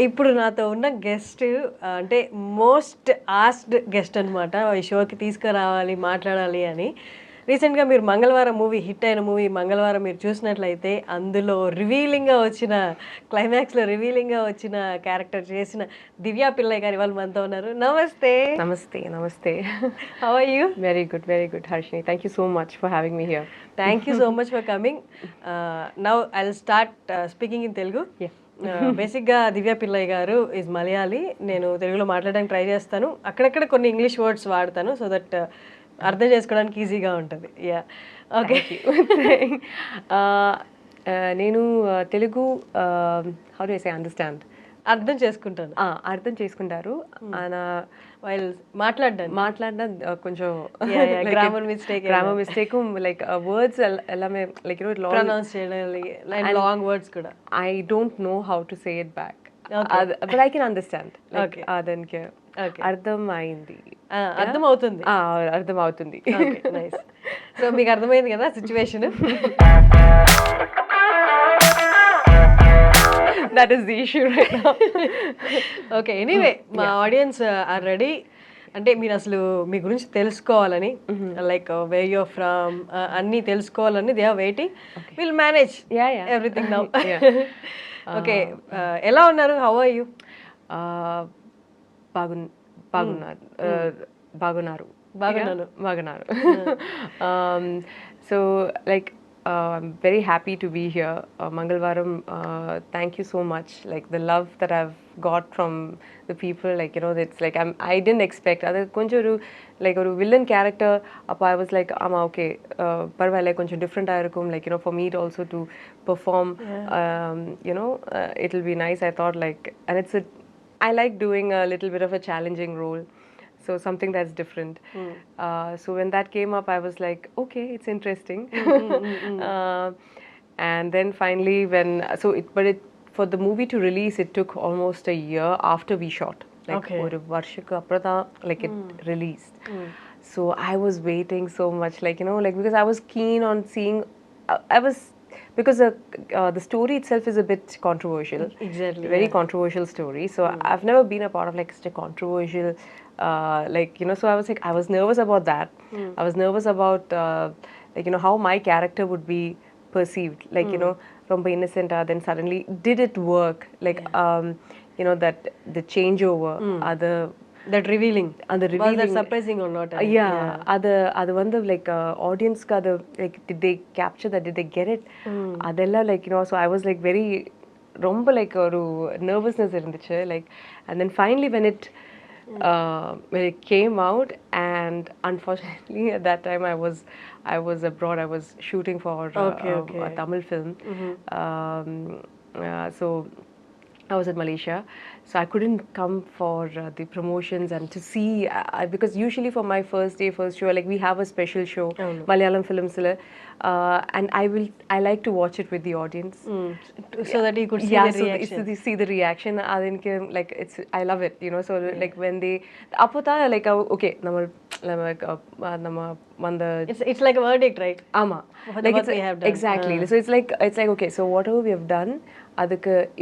ఇప్పుడు నాతో ఉన్న గెస్ట్ అంటే మోస్ట్ ఆస్క్డ్ గెస్ట్ అనమాట. ఈ షోకి తీసుకురావాలి, మాట్లాడాలి అని. రీసెంట్‌గా మీరు 'మంగళవారం' మూవీ హిట్ అయిన మూవీ 'మంగళవారం' మీరు చూసినట్లయితే అందులో క్లైమాక్స్‌లో రివీలింగ్‌గా వచ్చిన క్యారెక్టర్ చేసిన దివ్యా పిల్లయ్ గారు ఇవాళ మనతో ఉన్నారు. Namaste. Namaste, namaste. How are you? Very good, Harshini. Thank you so much for having me here. Thank you so much for coming. Now I will start speaking in Telugu. బేసిక్గా దివ్య పిల్లయ్ గారు ఈజ్ మలయాళీ. నేను తెలుగులో మాట్లాడడానికి ట్రై చేస్తాను. అక్కడక్కడ కొన్ని ఇంగ్లీష్ వర్డ్స్ వాడతాను so that అర్థం చేసుకోవడానికి ఈజీగా ఉంటుంది. Yeah okay. నేను Telugu how do I say understand అర్థం చేసుకుంటాను. అర్థం చేసుకుంటారు. వైల్ మాట్లాడడం కొంచెం గ్రామర్ మిస్టేక్ లైక్ వర్డ్స్ ఎలా లైక్ ప్రొనౌన్స్ చేయడం లాంగ్ వర్డ్స్ కూడా I don't know how to say it back but I can understand like దానికి అర్థం అయింది, అర్థం అవుతుంది. అర్థం అవుతుంది. సో మీకు అర్థమైంది కదా situation. That is the issue right now. Okay, anyway మా ఆడియన్స్ ఆర్ రెడీ. అంటే మీరు అసలు మీ గురించి తెలుసుకోవాలని, లైక్ వేర్ యూర్ ఫ్రమ్ అన్నీ తెలుసుకోవాలని they are waiting. Will manage everything now. Okay, ఎలా ఉన్నారు? How are you? బాగున్నారు. So like I'm very happy to be here. Mangalavaram, thank you so much. Like the love that I've got from the people, like it's like I didn't expect. Other konchu like a villain character. I was like, okay. Parvale konchu different ayirukum. Like for me to also to perform. It'll be nice. I thought like, and I like doing a little bit of a challenging role. So something that's different. So when that came up, I was like, okay, it's interesting. And then finally, for the movie to release, it took almost a year after we shot. Like oru varshika aprada like it released. So I was waiting so much, like because I was keen on seeing. Because the story itself is a bit controversial. Exactly. Very controversial story. So I've never been a part of like such a controversial, so I was nervous about that. I was nervous about, how my character would be perceived. Like, romba innocent, then suddenly, did it work? Like, that the changeover, that revealing. Was that surprising or not? அது வந்து like audience க்கு அது like did they capture that, did they get it? அதெல்லாம் like so I was like very ரொம்ப like ஒரு nervousness இருந்துச்சு like. And then finally when it came out, and unfortunately at that time I was abroad. I was shooting for a Tamil film. So I was in Malaysia, so I couldn't come for the promotions and to see because usually for my first show, like we have a special show, Malayalam films, and I like to watch it with the audience, so that you could see the reaction. See the reaction. Like I love it, so like when they apota like okay, it's like a verdict, right? Like what we have done. Exactly. So it's like okay, so whatever we have done,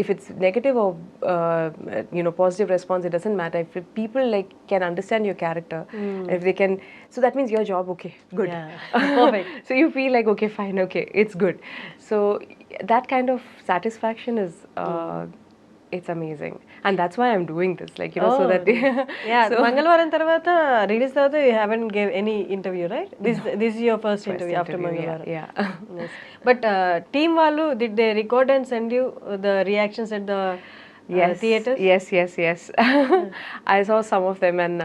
if it's negative or positive response, it doesn't matter. If people like can understand your character, if they can, so that means your job okay, good. Perfect. So you feel like okay, fine, okay, it's good. So that kind of satisfaction is it's amazing, and that's why I'm doing this, like so that so Mangalavaram tarvata release tarvata you haven't gave any interview, right? This is your first interview after Mangalavaram. Yeah. Yes. But team vallu, did they record and send you the reactions at the theaters? Yes. I saw some of them, and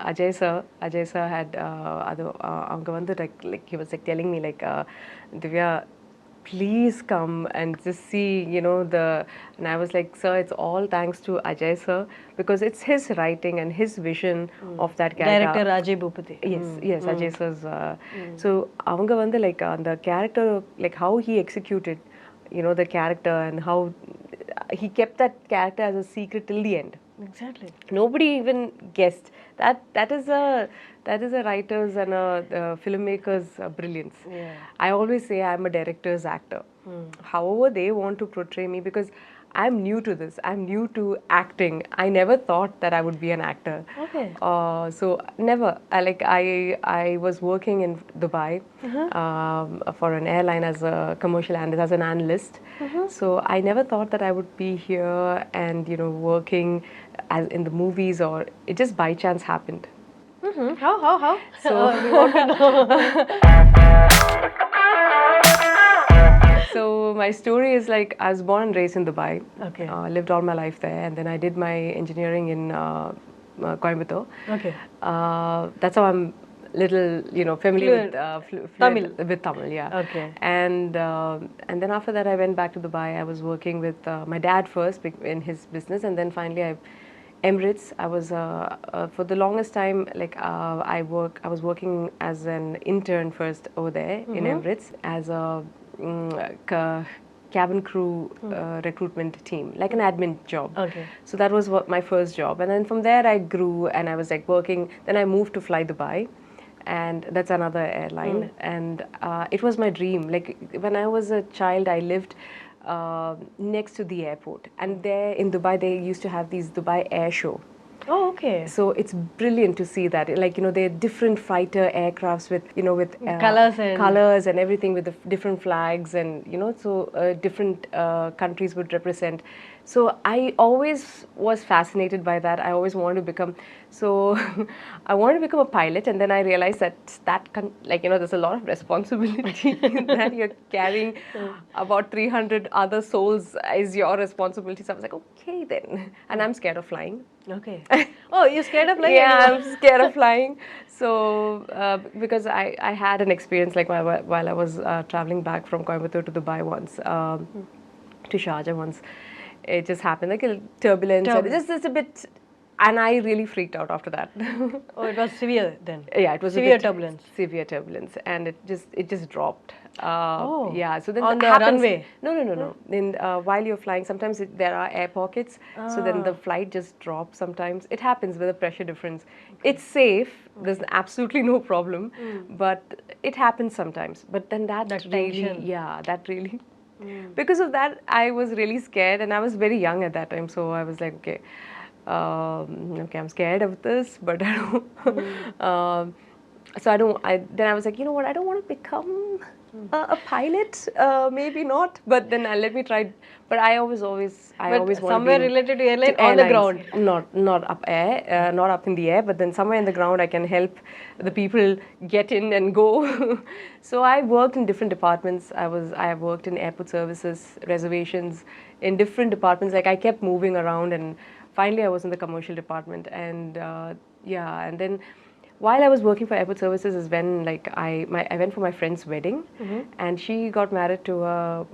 Ajay sir had avanga vandu like he was like telling me like Divya, please come and just see, and I was like, sir, it's all thanks to Ajay sir, because it's his writing and his vision of that character. Director Ajay Bhupati. Yes, Ajay sir's. So avanga vandu like the character, like how he executed, the character, and how he kept that character as a secret till the end. Exactly. Nobody even guessed. That is a writer's and a filmmaker's brilliance. Yeah. I always say I'm a director's actor. However they want to portray me, because I'm new to this. I'm new to acting. I never thought that I would be an actor. Okay. So never. I was working in Dubai for an airline as a commercial analyst, as an analyst. So I never thought that I would be here and working as in the movies, or it just by chance happened. How? So We want to know. So my story is like I was born and raised in Dubai. Okay. Lived all my life there, and then I did my engineering in Coimbatore. Okay. That's how I'm little, familiar Fluent. with Tamil. With Tamil, yeah. Okay. And then after that, I went back to Dubai. I was working with my dad first in his business, and then finally Emirates. I was for the longest time I was working as an intern first over there in Emirates as a cabin crew recruitment team, like an admin job. Okay. So that was my first job, and then from there I grew and I was like working. Then I moved to Fly Dubai, and that's another airline, and it was my dream. Like when I was a child, I lived next to the airport, and there in Dubai they used to have these Dubai Air Show. Oh, okay. So it's brilliant to see that, like there are different fighter aircrafts with colors and everything, with the different flags, and so different countries would represent. So I always was fascinated by that. I always wanted to become, so I wanted to become a pilot, and then I realized that there's a lot of responsibility that you're carrying. About 300 other souls is your responsibility. So I was like, okay then, and I'm scared of flying. Okay. Oh, you're scared of flying? Yeah, I'm scared of flying. So because I had an experience like while I was traveling back from Coimbatore to Dubai once, to Sharjah once. It just happened like a turbulence. And it's a bit, and I really freaked out after that. Oh, it was severe then. Yeah, it was severe turbulence. Severe turbulence, and it just dropped. Oh, yeah. So then on the happens, runway. No. Then while you're flying, sometimes there are air pockets. So then the flight just drops. Sometimes it happens with a pressure difference. Okay. It's safe. There's absolutely no problem, but it happens sometimes. But then that really, tension. yeah, that really. Because of that, I was really scared, and I was very young at that time. So I was like, okay, I'm scared of this, but I don't. So I don't. Then I was like, you know what? I don't want to become a pilot. Maybe not. But then let me try. But I always want somewhere related to airline on the ground. Not up air, not up in the air, but then somewhere in the ground I can help the people get in and go. So I worked in different departments. I have worked in airport services, reservations, in different departments. Like I kept moving around, and finally I was in the commercial department. And and then while I was working for airport services is when I went for my friend's wedding, and she got married to a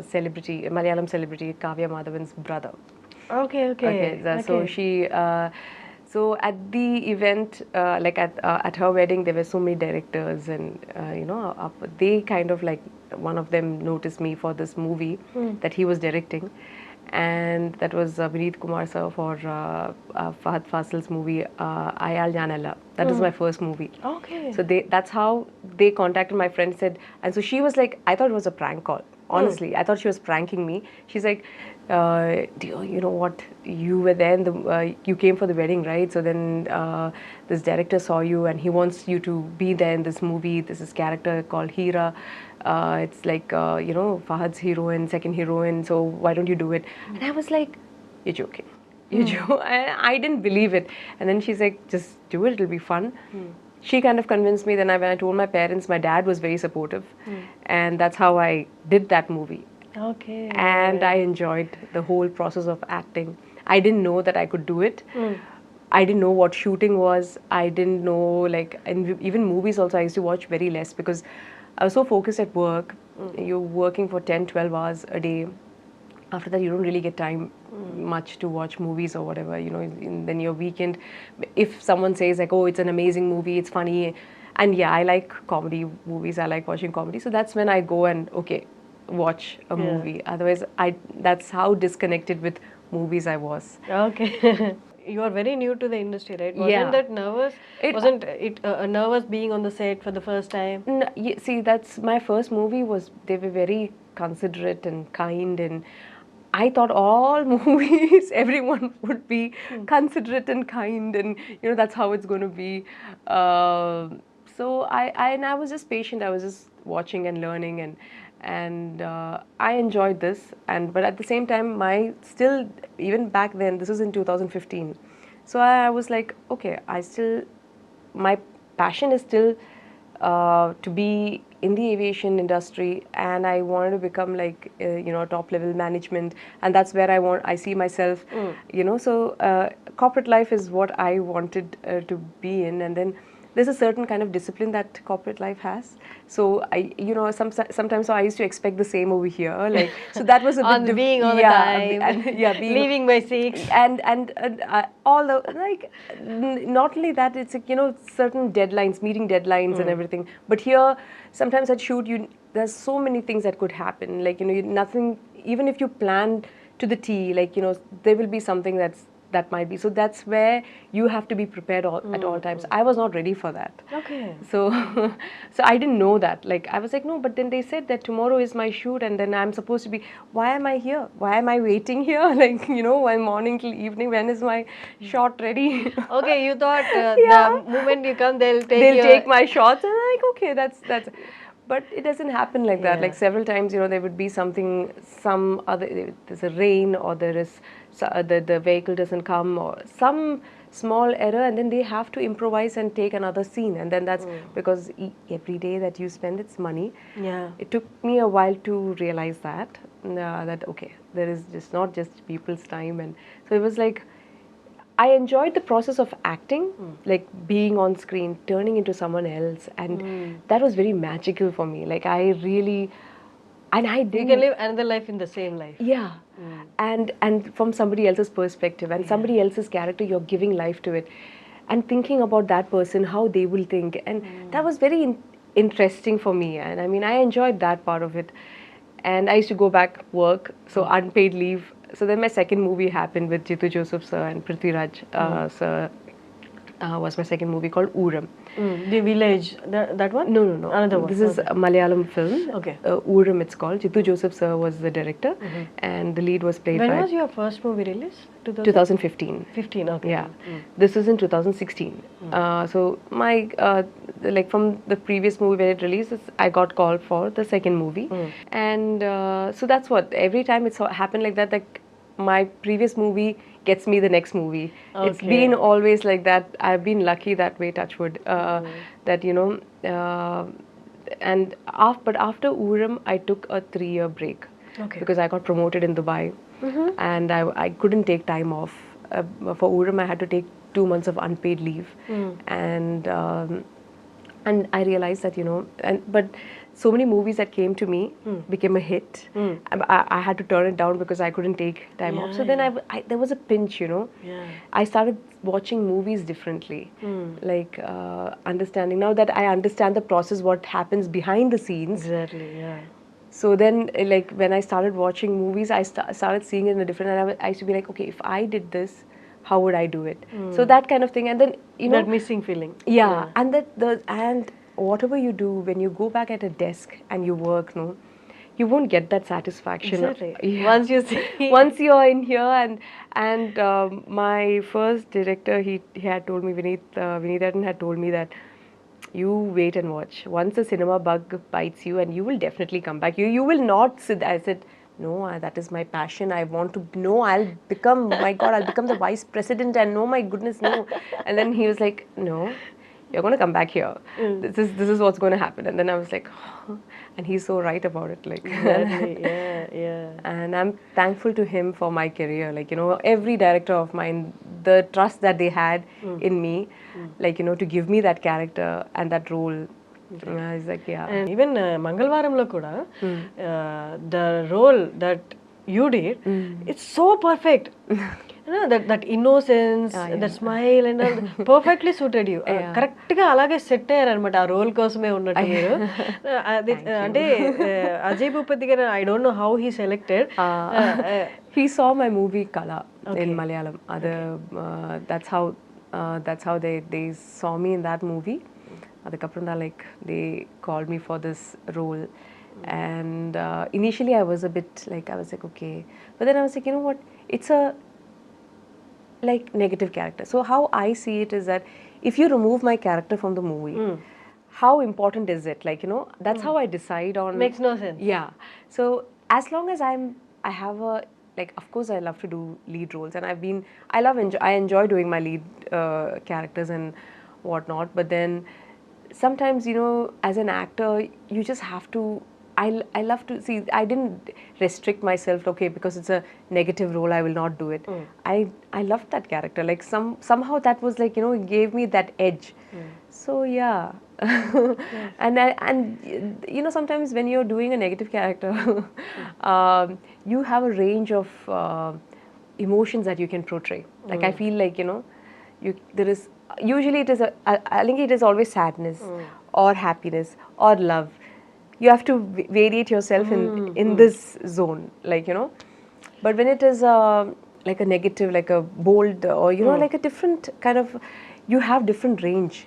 celebrity, a Malayalam celebrity, Kavya Madhavan's brother. Okay. So she, so at the event, at her wedding, there were so many directors, and they kind of one of them noticed me for this movie that he was directing. And that was Vineet Kumar sir for Fahad Fasil's movie Ayal Janala. That was my first movie. Okay. So that's how they contacted my friend, said, and so she was like, I thought it was a prank call. Honestly, I thought she was pranking me. She's like, you know what? You were there, you came for the wedding, right? So then this director saw you, and he wants you to be there in this movie. This is character called Hira. It's like Fahad's heroine, second heroine. So why don't you do it? And I was like, you're joking. I didn't believe it. And then she's like, just do it. It'll be fun. She kind of convinced me. Then when I told my parents, my dad was very supportive, and that's how I did that movie. Okay. And I enjoyed the whole process of acting. I didn't know that I could do it. I didn't know what shooting was. I didn't know, and even movies also I used to watch very less because I was so focused at work. You're working for 10, 12 hours a day. After that, you don't really get time much to watch movies or whatever, then your weekend, if someone says oh, it's an amazing movie, it's funny, and yeah, I like comedy movies, I like watching comedy, so that's when I go and, okay, watch a movie. Otherwise, that's how disconnected with movies I was. Okay. You are very new to the industry, right? Wasn't that nervous? Wasn't it nervous being on the set for the first time? No, see, that's my first movie. They were very considerate and kind, and I thought all movies, everyone would be considerate and kind, and that's how it's going to be. And I was just patient. I was just watching and learning, and I enjoyed this. But at the same time, my still even back then, this was in 2015. So I was like, okay, my passion is still to be in the aviation industry, and I wanted to become like top level management, and that's where I see myself. So corporate life is what I wanted to be in, and then there's a certain kind of discipline that corporate life has. So sometimes I used to expect the same over here, like, so that was a On bit being all the time, and being, leaving by 6, and all the like not only that, it's like, certain deadlines, meeting deadlines and everything. But here sometimes at shoot, there's so many things that could happen, like nothing, even if you plan to the T, like there will be something that might be. So that's where you have to be prepared at all times. I was not ready for that. Okay. So so I didn't know that. Like, I was like, no, but then they said that tomorrow is my shoot, and then I'm supposed to be, why am I here? Why am I waiting here? Like, one morning till evening, when is my shot ready? Okay, you thought Yeah. the moment you come, they'll They'll take my shots, and I'm like, okay, that's but it doesn't happen like that. Yeah. Like, several times, there would be some other, there's a rain, or there is the vehicle doesn't come, or some small error, and then they have to improvise and take another scene, and then that's because every day that you spend, it's money. Yeah. It took me a while to realize that okay, there is just not just people's time. And so it was like, I enjoyed the process of acting, like being on screen, turning into someone else, and that was very magical for me. Like, I really, and I You didn't. can live another life in the same life. Yeah, and from somebody else's perspective and somebody else's character, you're giving life to it, and thinking about that person, how they will think, and that was very interesting for me. And I mean, I enjoyed that part of it, and I used to go back work, so unpaid leave. So then my second movie happened with Jitu Joseph sir and Prithviraj sir. Was my second movie called Ooram. The village, that one? No. Another one. This is a Malayalam film. Okay. Ooram, it's called. Jitu Joseph sir was the director, and the lead was played When by. was your first movie released? 2015. 15, okay. Yeah. This is in 2016. So my like, from the previous movie when it released, I got called for the second movie, and so that's what, every time it's happened like that. Like, my previous movie gets me the next movie. It's Okay. been always like that. I've been lucky that way, touch wood, that but after Ooram, I took a 3-year break. Okay. Because I got promoted in Dubai, and I couldn't take time off. For Ooram, I had to take 2 months of unpaid leave, and I realized that but so many movies that came to me became a hit. I had to turn it down because I couldn't take time off. So then there was a pinch. Yeah. I started watching movies differently, like understanding, now that I understand the process, what happens behind the scenes. Exactly, yeah. So then, like, when I started watching movies, I started seeing it in a different, and I used to be like, okay, if I did this, how would I do it? So that kind of thing. And then, That missing feeling. yeah, and whatever you do, when you go back at a desk and you work, you won't get that satisfaction. Exactly. Yeah. Once you see. Once you're in here, and my first director, he had told me, Vineethan had told me that, you wait and watch. Once the cinema bug bites you, and you will definitely come back. You will not sit. I said, no, that is my passion. I want to know. I'll become, my God, I'll become the vice president, and no, my goodness, no. And then he was like, no, you're going to come back here. This is what's going to happen. And then I was like, oh. And he's so right about it. Like, Exactly. Yeah. and I'm thankful to him for my career. Like, every director of mine, the trust that they had in me, like, to give me that character and that role. It's like, yeah. And even Mangalavaramlo kuda, the role that you did, it's so perfect. That innocence, that smile, and all, perfectly suited you. Correct ga alage set ayyaranamata aa role kosame unnattu meeru. Ante Ajay Bhupati garu, I don't know how he selected. He saw my movie Kala in Malayalam. That's how they saw me in that movie. Adukapram, like, they called me for this role, And initially I was a bit like, I was like, okay. But then I was like, you know what? It's a like negative character. So how I see it is that if you remove my character from the movie, how important is it? Like, you know, that's how I decide on. Makes no sense. Yeah. So as long as I have a, like, of course I love to do lead roles, and I enjoy doing my lead characters and whatnot. But then sometimes, you know, as an actor, you just have to. I love to see. I didn't restrict myself. Okay, because it's a negative role, I will not do it. I loved that character. Like somehow that was like, you know, it gave me that edge. So yeah. And you know, sometimes when you're doing a negative character, you have a range of emotions that you can portray. Like I feel like, you know, there is usually it is I think it is always sadness or happiness or love. You have to variate yourself in this zone, like, you know. But when it is like a negative, like a bold, or you know, like a different kind of, you have different range.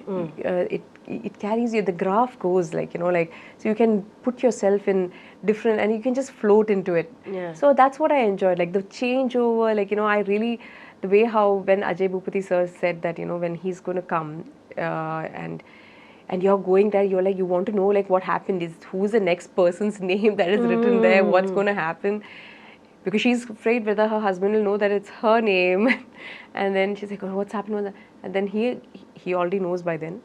It carries you. The graph goes, like, you know, like, so you can put yourself in different, and you can just float into it. Yeah. So that's what I enjoyed, like the changeover. Like, you know, I really, the way how when Ajay Bhupati sir said that, you know, when he's going to come and you're going there, you're like, you want to know like what happened, is who's the next person's name that is written there, what's going to happen, because she's afraid whether her husband will know that it's her name. And then she's like, oh, what's happened with that? And then he already knows by then.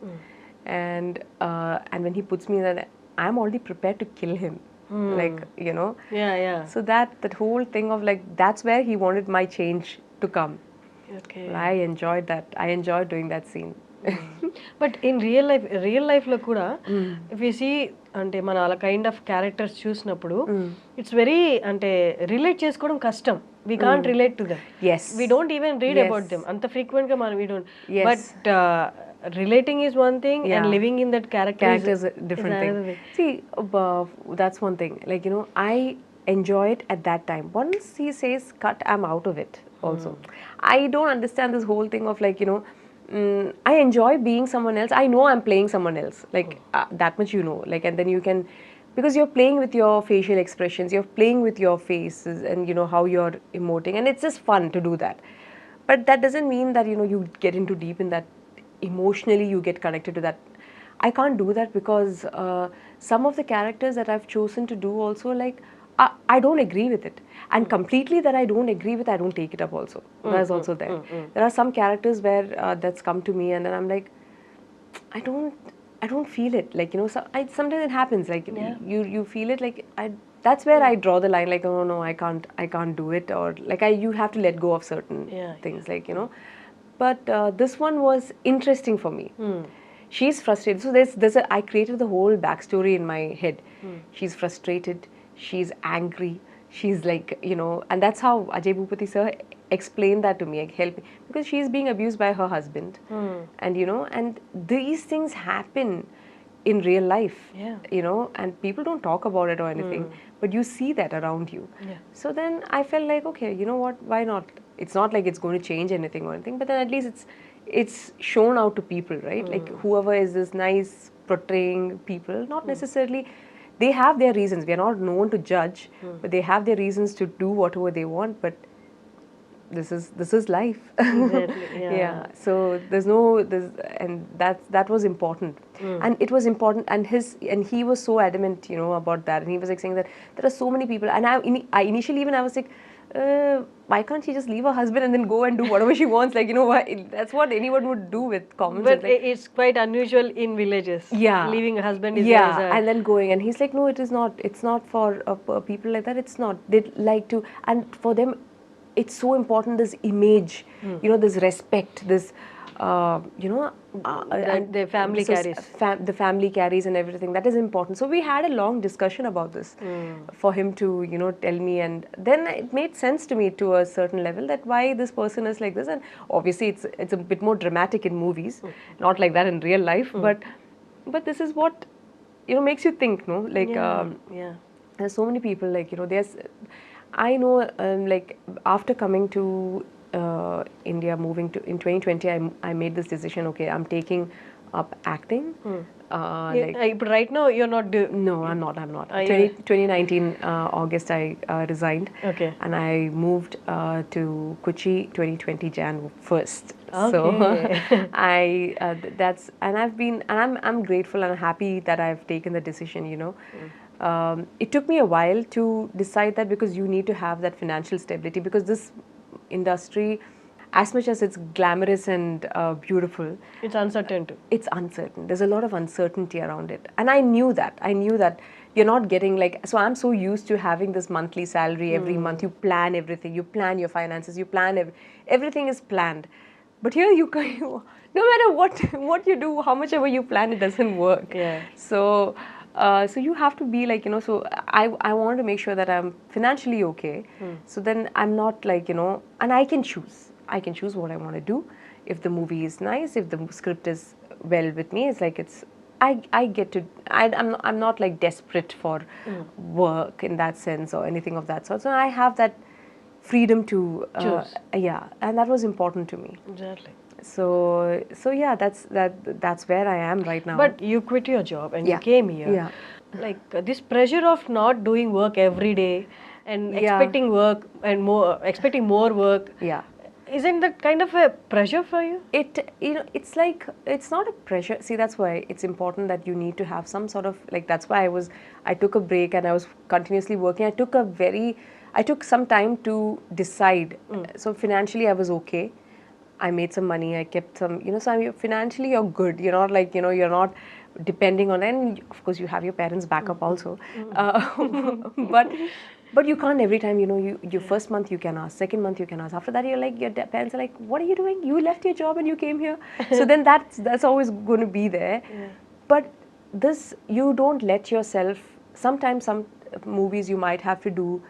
And when he puts me in that, I'm already prepared to kill him. Like, you know. Yeah. So that whole thing of like, that's where he wanted my change to come. Okay. I enjoyed that. I enjoyed doing that scene. But in real లైఫ్లో కూడా if you see అంటే మన అలా kind of characters చూసినప్పుడు it's very అంటే relate చేసుకోవడం కష్టం. We can't relate to them. We don't even read about them అంత ఫ్రీక్వెంట్గా మనం we don't. But relating is one thing, and living in that character is a different thing. See, that's one thing. Like, you know, I enjoy it at that time. Once he says cut, I'm out of it also. I don't understand this whole thing of like, you know, I enjoy being someone else. I know I'm playing someone else. Like, that much you know. Like, and then you can, because you're playing with your facial expressions, you're playing with your faces, and you know how you're emoting, and it's just fun to do that. But that doesn't mean that, you know, you get into deep in that, emotionally you get connected to that. I can't do that because some of the characters that I've chosen to do also, like, I don't agree with it, and completely that I don't agree with, I don't take it up also. That's also there. There are some characters where that's come to me, and then I'm like, I don't feel it. Like, you know, sometimes it happens. Like, you feel it. Like, that's where I draw the line. Like, oh no, I can't do it, or like you have to let go of certain things. Like, you know. But this one was interesting for me. She's frustrated. So I created the whole backstory in my head. She's frustrated. She's angry. She's like, you know, and that's how Ajay Bhupati sir explained that to me, like, help me, because she's being abused by her husband. And, you know, and these things happen in real life, you know, and people don't talk about it or anything, but you see that around you. So then I felt like, okay, you know what, why not? It's not like it's going to change anything or anything, but then at least it's shown out to people, right? Like, whoever is this nice portraying people, not necessarily, they have their reasons. We are not known to judge, but they have their reasons to do whatever they want. But this is life. Exactly, yeah. So and that was important. And it was important, and he was so adamant, you know, about that. And he was like saying that there are so many people, and I initially even I was like, why can't she just leave her husband and then go and do whatever she wants? Like, you know, that's what anyone would do with common sense. But it's quite unusual in villages. Leaving a husband is and then going, and he's like, no, it is not. It's not for people like that. It's not. They like to, and for them, it's so important, this image, you know, this respect, this, you know, that the family carries. The family carries and everything. That is important. So we had a long discussion about this for him to, you know, tell me. And then it made sense to me to a certain level that why this person is like this. And obviously it's a bit more dramatic in movies, not like that in real life. But this is what, you know, makes you think, no? Like, there's so many people, like, you know, I know, like, after coming to India, moving to in 2020, I made this decision. Okay, I'm taking acting. But right now you're not No, I'm not. 2019 August I resigned. Okay. And I moved to Kochi 2020 Jan 1st. So Okay. that's, and I'm grateful and happy that I've taken the decision, it took me a while to decide that, because you need to have that financial stability, because this industry, as much as it's glamorous and beautiful, It's uncertain too. it's uncertain. There's a lot of uncertainty around it. And I knew that you're not getting like, so I'm so used to having this monthly salary every month. You plan everything, you plan your finances, you plan everything is planned. But here no matter what you do, how much ever you plan, it doesn't work. Yeah. So you have to be like, so I want to make sure that I'm financially okay. So then I'm not like, and I can choose what I want to do. If the movie is nice, if the script is well with me, it's like I get to, I'm not like desperate for work in that sense or anything of that sort. So I have that freedom to choose. Yeah, and that was important to me. Exactly. So yeah, that's where I am right now. But you quit your job and you came here. Yeah. Like this pressure of not doing work every day and expecting work and expecting more work. Yeah. Isn't that kind of a pressure for you? It's like, it's not a pressure. See, that's why it's important that you need to have some sort of like, that's why I took a break and I was continuously working. I took some time to decide. So financially I was okay. I made some money, I kept some, so financially you're good. You're not like, you're not depending on, and of course you have your parents' backup also. But you can't every time, your first month you can ask, second month you can ask. After that, you're like, your parents are like, what are you doing? You left your job and you came here. So then that's always going to be there. Yeah. But this, you don't let yourself, sometimes some movies you might have to do,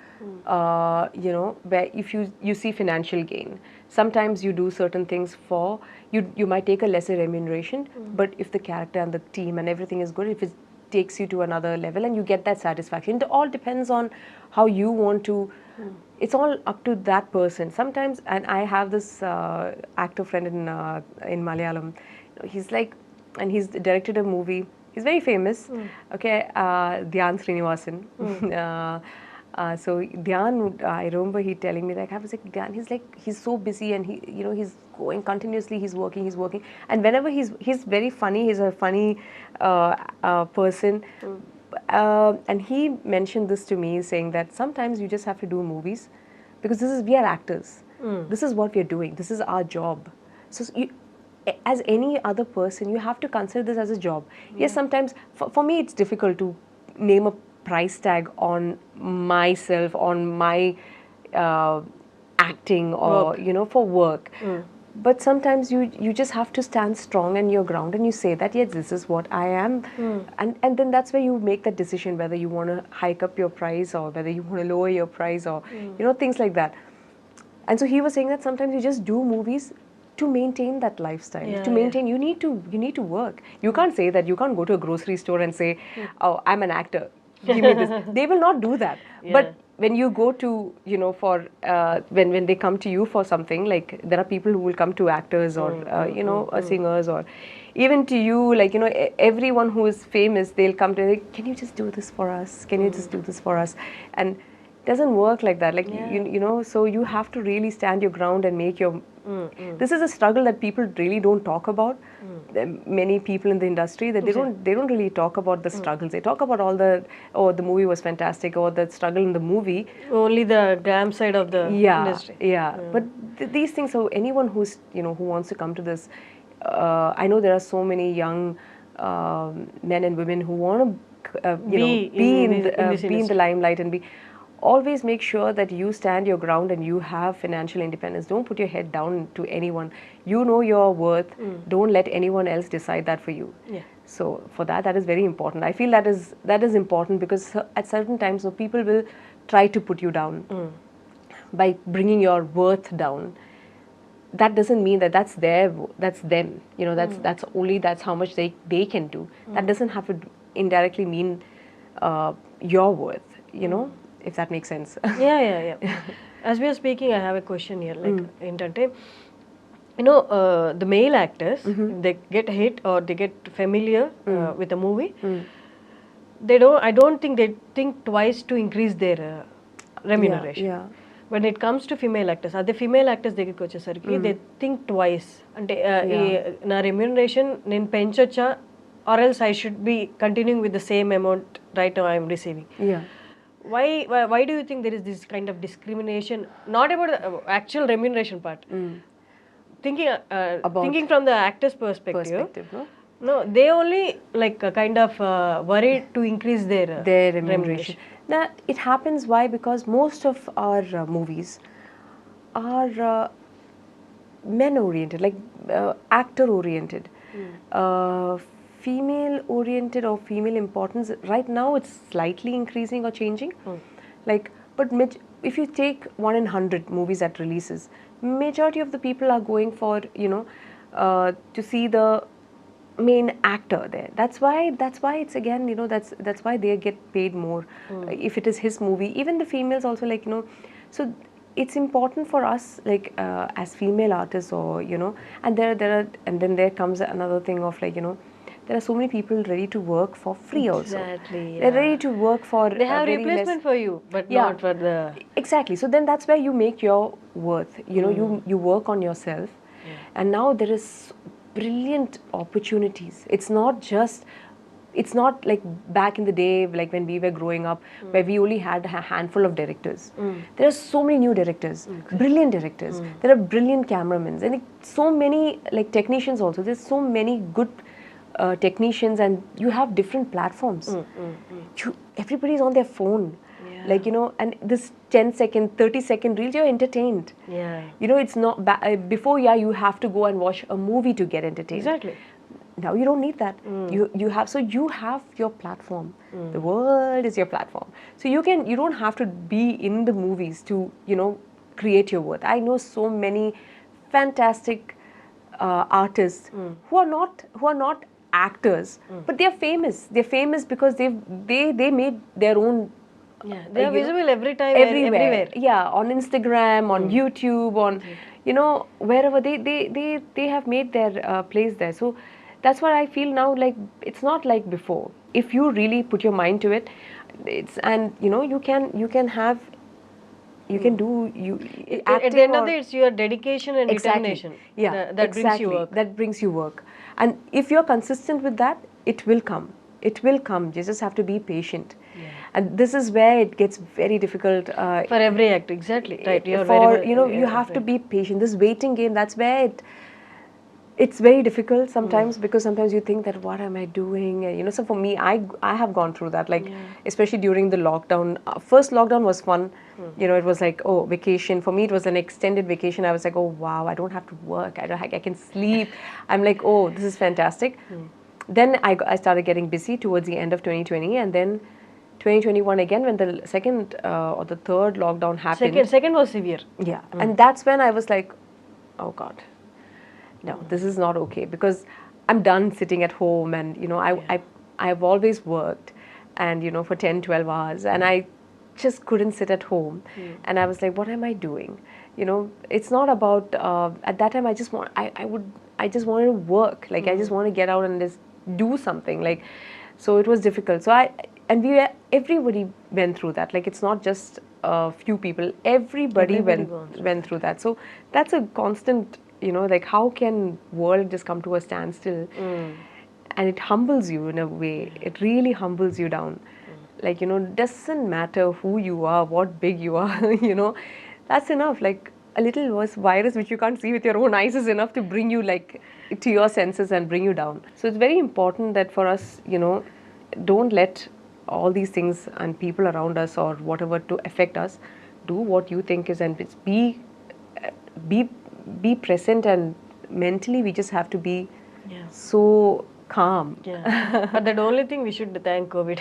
where if you see financial gain, sometimes you do certain things for, you might take a lesser remuneration, but if the character and the team and everything is good, if it takes you to another level and you get that satisfaction, it all depends on how you want to, it's all up to that person sometimes. And I have this actor friend in Malayalam. He's like, and he's directed a movie. He's very famous. Okay, Dhyan Srinivasan. So Dhyan, I remember he telling me, like, I was like, Dhyan, he's so busy and he's going continuously, he's working. And whenever he's very funny, he's a funny person. And he mentioned this to me, saying that sometimes you just have to do movies because we are actors. This is what we're doing. This is our job. So as any other person, you have to consider this as a job. Yes, sometimes for me it's difficult to name a price tag on myself, on my acting or for work. But sometimes you just have to stand strong in your ground and you say that, yes, this is what I am. And then that's where you make that decision whether you want to hike up your price or whether you want to lower your price or things like that. And so he was saying that sometimes you just do movies to maintain that lifestyle. To maintain, you need to work. You can't say that, you can't go to a grocery store and say, oh, I'm an actor, give me this. They will not do that. But when you go to, for when they come to you for something, like there are people who will come to actors or singers, or even to you, like everyone who is famous, they'll come to, like, can you just do this for us? Can you just do this for us? And it doesn't work like that. Like so you have to really stand your ground and make your. This is a struggle that people really don't talk about. Many people in the industry, that they don't really talk about the struggles. They talk about all the, the movie was fantastic, or the struggle in the movie. Only the glam side of the industry. But these things. So anyone who's who wants to come to this, I know there are so many young men and women who want to be in the limelight and be. Always make sure that you stand your ground and you have financial independence. Don't put your head down to anyone. You know your worth. Don't let anyone else decide that for you. So for that is very important. I feel that is important, because at certain times people will try to put you down by bringing your worth down. That doesn't mean that that's them. That's how much they can do. That doesn't have to indirectly mean your worth. If that makes sense. Yeah. As we are speaking, I have a question here. Like, the male actors, if they get hit or they get familiar with a movie, I don't think they think twice to increase their remuneration. Yeah. When it comes to female actors, అదే female actors దగ్గరికి వచ్చేసరికి they think twice. అంటే నా remuneration నేను పెంచొచ్చా, or else I should be continuing with the same amount right now I'm receiving. Why do you think there is this kind of discrimination, not about the actual remuneration part, thinking from the actor's perspective, no, they only like kind of worried to increase their remuneration. Now it happens why? Because most of our movies are men oriented, like actor oriented. Female oriented or female importance right now it's slightly increasing or changing. Like, but if you take 1 in 100 movies that releases, majority of the people are going for to see the main actor there. That's why it's again, that's why they get paid more if it is his movie. Even the females also, like, so it's important for us, like as female artists, or and there are, and then there comes another thing of, like, there are so many people ready to work for free also. Exactly, yeah. They're ready to work for they have replacement for you, but not for the... Exactly. So then that's where you make your worth. You work on yourself, and now there is brilliant opportunities. It's not like back in the day, like when we were growing up, where we only had a handful of directors. There are so many new directors, brilliant directors. There are brilliant cameramen, and so many like technicians also. There's so many good technicians, and you have different platforms. Everybody's on their phone. Like, and this 10-second, 30-second reels, you're entertained. It's not before, you have to go and watch a movie to get entertained. Exactly. Now you don't need that. You have your platform. The world is your platform. So you don't have to be in the movies to create your worth. I know so many fantastic artists who are not actors, but they're famous. They're famous because they made their own. They are visible every time, everywhere. Yeah, on Instagram, on YouTube, on wherever they have made their place there. So that's what I feel now. Like, it's not like before. If you really put your mind to it, you can have. You can do at the end of the day, it's your dedication and determination. That brings you work. That brings you work. And if you're consistent with that, it will come. It will come. You just have to be patient. And this is where it gets very difficult. For every actor, exactly. Right. You have to be patient. This waiting game, that's where it's very difficult sometimes, because sometimes you think that, what am I doing? And, so for me, I have gone through that, like, especially during the lockdown. First lockdown was fun. It was like, oh, vacation. For me, it was an extended vacation. I was like, oh, wow, I don't have to work. I can sleep. I'm like, oh, this is fantastic. Then I started getting busy towards the end of 2020, and then 2021 again, when the second or the third lockdown happened. Second was severe. Yeah. And that's when I was like, oh God, no, this is not okay, because I'm done sitting at home, and I've always worked, and for 10-12 hours, and I just couldn't sit at home. And I was like, what am I doing? It's not about at that time I just wanted to work, like I just want to get out and just do something, like, so it was difficult. So everybody went through that. Like, it's not just a few people, everybody went through that. So that's a constant, like, how can world just come to a standstill? And it humbles you in a way. It really humbles you down. Like, doesn't matter who you are, what big you are, that's enough. Like, a little virus which you can't see with your own eyes is enough to bring you, like, to your senses and bring you down. So it's very important that for us, don't let all these things and people around us or whatever to affect us. Do what you think is, and it's be present, and mentally we just have to be so calm. But the only thing we should thank COVID.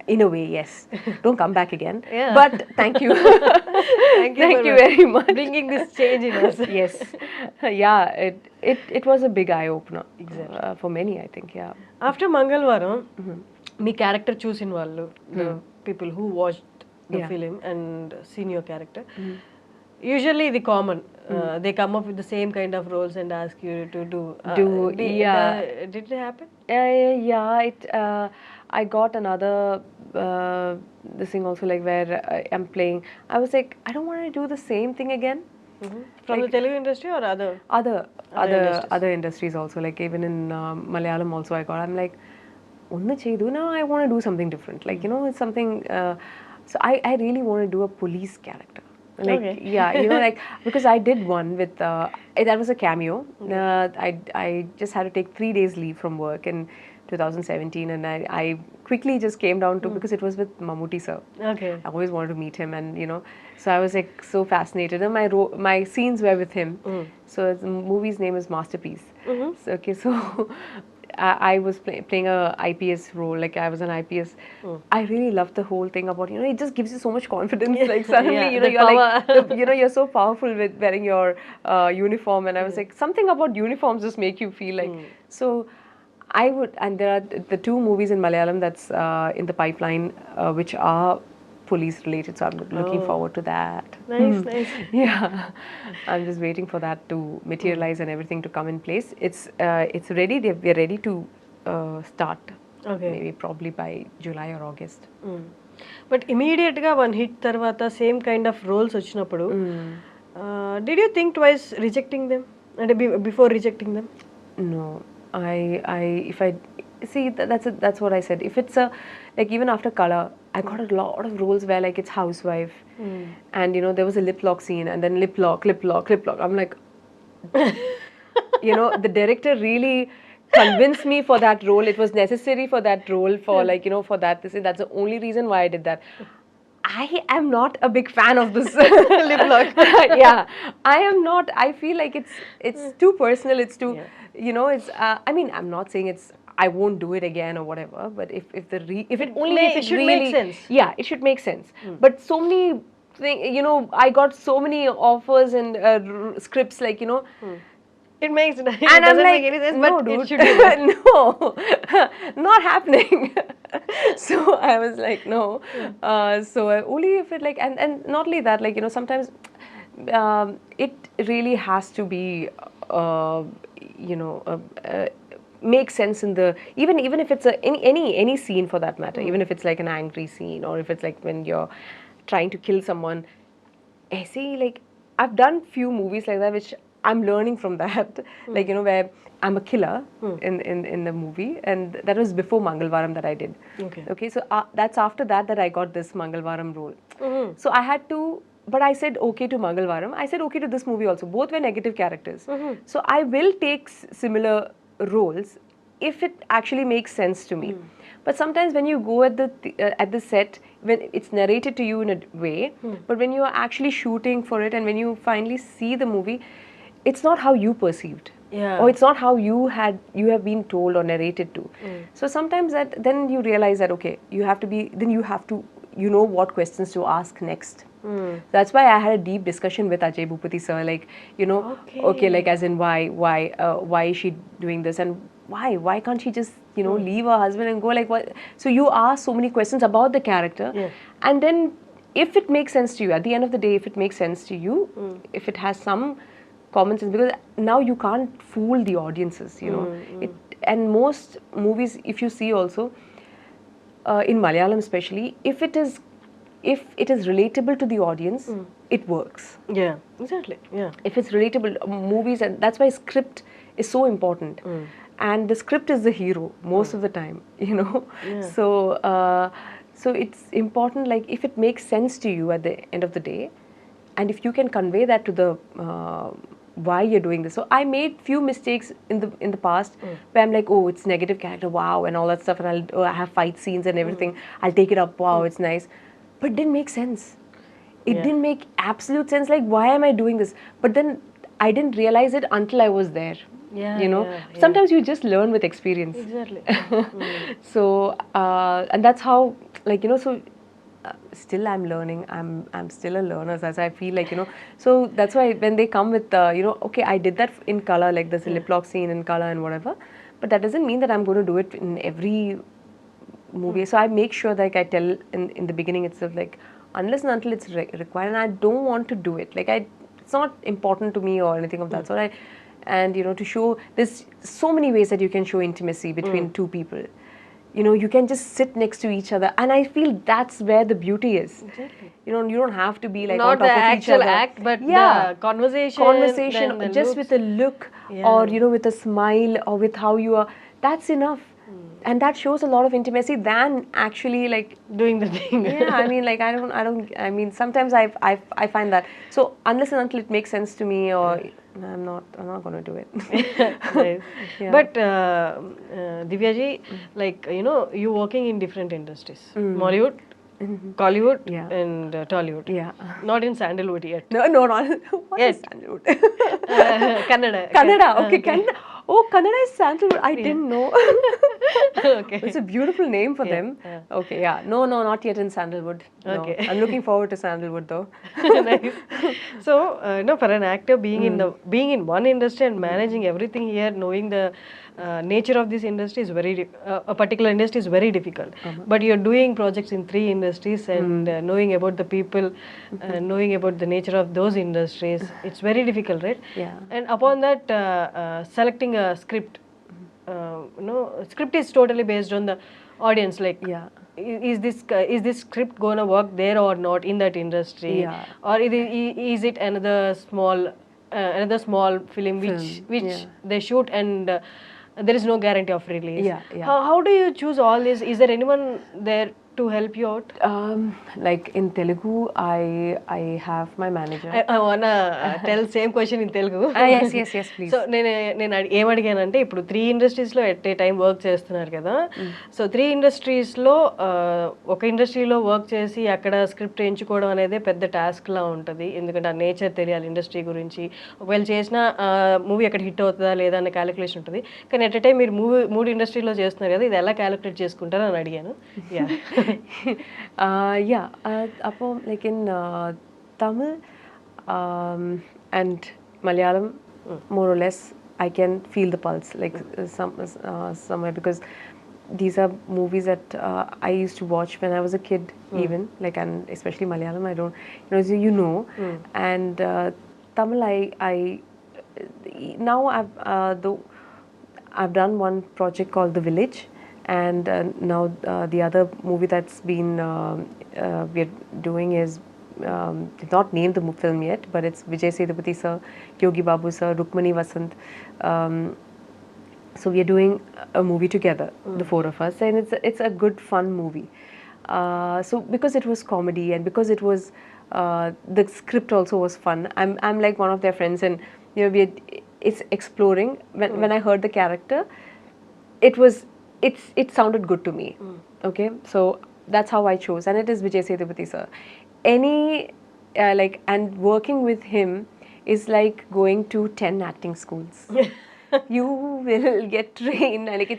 In a way, yes. Don't come back again. Yeah. But thank you. Thank you very much. Bringing this change in us. Yes. Yeah, it was a big eye opener. Exactly. For many, I think. Yeah. After Mangalavaram, me character చూసిన వాళ్ళు, the people who watched the film and seen your character, usually the common they come up with the same kind of roles and ask you to do. Did it happen? Yeah, I got another this thing also, like where I'm playing. I was like, I don't want to do the same thing again. From the Telugu industry or Other industries also, like even in Malayalam also I got. I'm like, onnu chedu, now I want to do something different. Like, you know, it's something. So I really want to do a police character. Like, yeah, you know, like, because I did one with that was a cameo. I just had to take 3 days leave from work in 2017, and I quickly just came down to, because it was with Mammootty sir. Okay. I always wanted to meet him, and you know, so I was like so fascinated, and my scenes were with him. So the movie's name is Masterpiece. So, okay, so I was playing a IPS role, like I was an IPS. I really loved the whole thing about, you know, it just gives you so much confidence. Like suddenly, you know, you're like, you know, you're so powerful with wearing your uniform, and I was like, something about uniforms just make you feel like so. I would, and there are the 2 movies in Malayalam that's in the pipeline, which are police related. So I'm looking forward to that. Nice. Yeah, I'm just waiting for that to materialize and everything to come in place. It's ready. We're ready to start. Okay. Maybe probably by July or August. But immediate ga one hit tarvata same kind of roles vachinappudu, did you think twice rejecting them, and before rejecting them? No, if I see, that's what I said. If it's a, like, even after Color, I got a lot of roles where like it's housewife, and you know, there was a lip lock scene, and then lip lock. I'm like, you know, the director really convinced me for that role. It was necessary for that role, for like, you know, for that. That's the only reason why I did that. I am not a big fan of this lip lock. Yeah, I am not. I feel like it's too personal. It's too, you know, it's. I mean, I'm not saying it's. I won't do it again or whatever. But if it should really, make sense. Yeah, it should make sense. But so many you know, I got so many offers and scripts, like, you know. It makes it And doesn't I'm like, make any sense, no, but dude, it should be. no, not happening. So I was like, no. So only if it like, and not only that, like, you know, sometimes it really has to be, you know, make sense in the, even if it's any scene for that matter, even if it's like an angry scene, or if it's like when you're trying to kill someone. I see, like, I've done few movies like that, which I'm learning from that. Like, you know, where I'm a killer in the movie, and that was before Mangalavaram that I did. Okay, so that's after that I got this Mangalavaram role. So I had to, but I said okay to Mangalavaram. I said okay to this movie also. Both were negative characters. So I will take similar roles if it actually makes sense to me. But sometimes when you go at the set, when it's narrated to you in a way, but when you are actually shooting for it, and when you finally see the movie, it's not how you perceived. Yeah. Or it's not how you have been told or narrated to. So sometimes then you realize that, okay, you have to, you know, what questions to ask next. That's why I had a deep discussion with Ajay Bhupati sir, like, you know, okay, like, as in why is she doing this, and why can't she just, you know, leave her husband and go, like, what? So you ask so many questions about the character, and then if it makes sense to you, at the end of the day, if it makes sense to you, if it has some common sense, because now you can't fool the audiences, you know. And most movies, if you see also, in Malayalam especially, if it is relatable to the audience, it works. Yeah, exactly. Yeah. If it's relatable, movies, and that's why script is so important. And the script is the hero most of the time, you know. So it's important, like, if it makes sense to you at the end of the day, and if you can convey that to the why you're doing this. So I made few mistakes in the past, where I'm like, oh, it's negative character, wow, and all that stuff, and I have fight scenes and everything, I'll take it up, wow, it's nice, but it didn't make sense. It didn't make absolute sense, like, why am I doing this? But then I didn't realize it until I was there. You know, sometimes you just learn with experience. Exactly. So and that's how, like, you know, so still I'm learning. I'm still a learner, as I feel like, you know. So that's why when they come with you know, okay, I did that in Color, like there's a lip lock scene in Color and whatever, but that doesn't mean that I'm going to do it in every movie. So I make sure, like, I tell in the beginning itself, like, unless and until it's required, and I don't want to do it. Like, I it's not important to me or anything of that sort. And to show, there's so many ways that you can show intimacy between two people. You can just sit next to each other, and I feel that's where the beauty is. Exactly. You don't have to be like Not on top the of each other. actual act, but the conversation, then the just looks. with a look, or with a smile, or with how you are. That's enough, and that shows a lot of intimacy than actually like doing the thing. yeah. I mean, like I mean, sometimes I find that, so unless and until it makes sense to me, or I'm not going to do it. Nice. Yeah. But Divya ji, like you working in different industries, Mollywood, Collywood, and Tollywood. Yeah. Not in Sandalwood yet. No. What is Sandalwood? Kannada. Kannada. Okay, Kannada. Oh, Kannada is Sandalwood. I didn't know. Okay. It's a beautiful name for them. Yeah. Okay, yeah. No, not yet in Sandalwood. No. Okay. I'm looking forward to Sandalwood though. Nice. So, for an actor being in one industry and managing everything here, knowing the nature of this industry is a particular industry is very difficult. But you're doing projects in 3 industries and knowing about the people, knowing about the nature of those industries, it's very difficult, right? Yeah. And upon that, selecting a script, script is totally based on the audience. Like, Yeah. is this script gonna work there or not in that industry? Yeah. Or is it another small film which they shoot and there is no guarantee of release? Yeah. How do you choose all this? Is there anyone there to help you out? Like in Telugu, I have my manager. I wanna tell same question in Telugu. Yes, please. So నేను ఏం అడిగానంటే ఇప్పుడు 3 ఇండస్ట్రీస్లో at a time work చేస్తున్నారు కదా. So 3 ఇండస్ట్రీస్లో ఒక ఇండస్ట్రీలో work చేసి అక్కడ script ఎంచుకోవడం అనేది పెద్ద టాస్క్ లా ఉంటుంది. ఎందుకంటే ఆ నేచర్ తెలియాలి ఇండస్ట్రీ గురించి. ఒకవేళ చేసిన మూవీ అక్కడ హిట్ అవుతుందా లేదా అనే క్యాలిక్యులేషన్ ఉంటుంది. కానీ ఎట్ ఏ టైం మీరు 3 ఇండస్ట్రీలో చేస్తున్నారు కదా, ఇది ఎలా క్యాలిక్యులేట్ చేసుకుంటారో అని అడిగాను. Like in Tamil and Malayalam, more or less, I can feel the pulse, like somewhere, because these are movies that I used to watch when I was a kid, even, like, and especially Malayalam, I don't, and Tamil, I now I've done one project called The Village. And now the other movie that's been we're doing is it's not named the film yet, but it's Vijay Sethupathi sir, Yogi Babu sir, Rukmani Vasant. So we are doing a movie together, the 4 of us, and it's a good fun movie. So because it was comedy and because it was the script also was fun. I'm like one of their friends, and it's exploring. When I heard the character, it sounded good to me. Okay, so that's how I chose, and it is Vijay Sethupathi sir. And working with him is like going to 10 acting schools. You will get trained, and like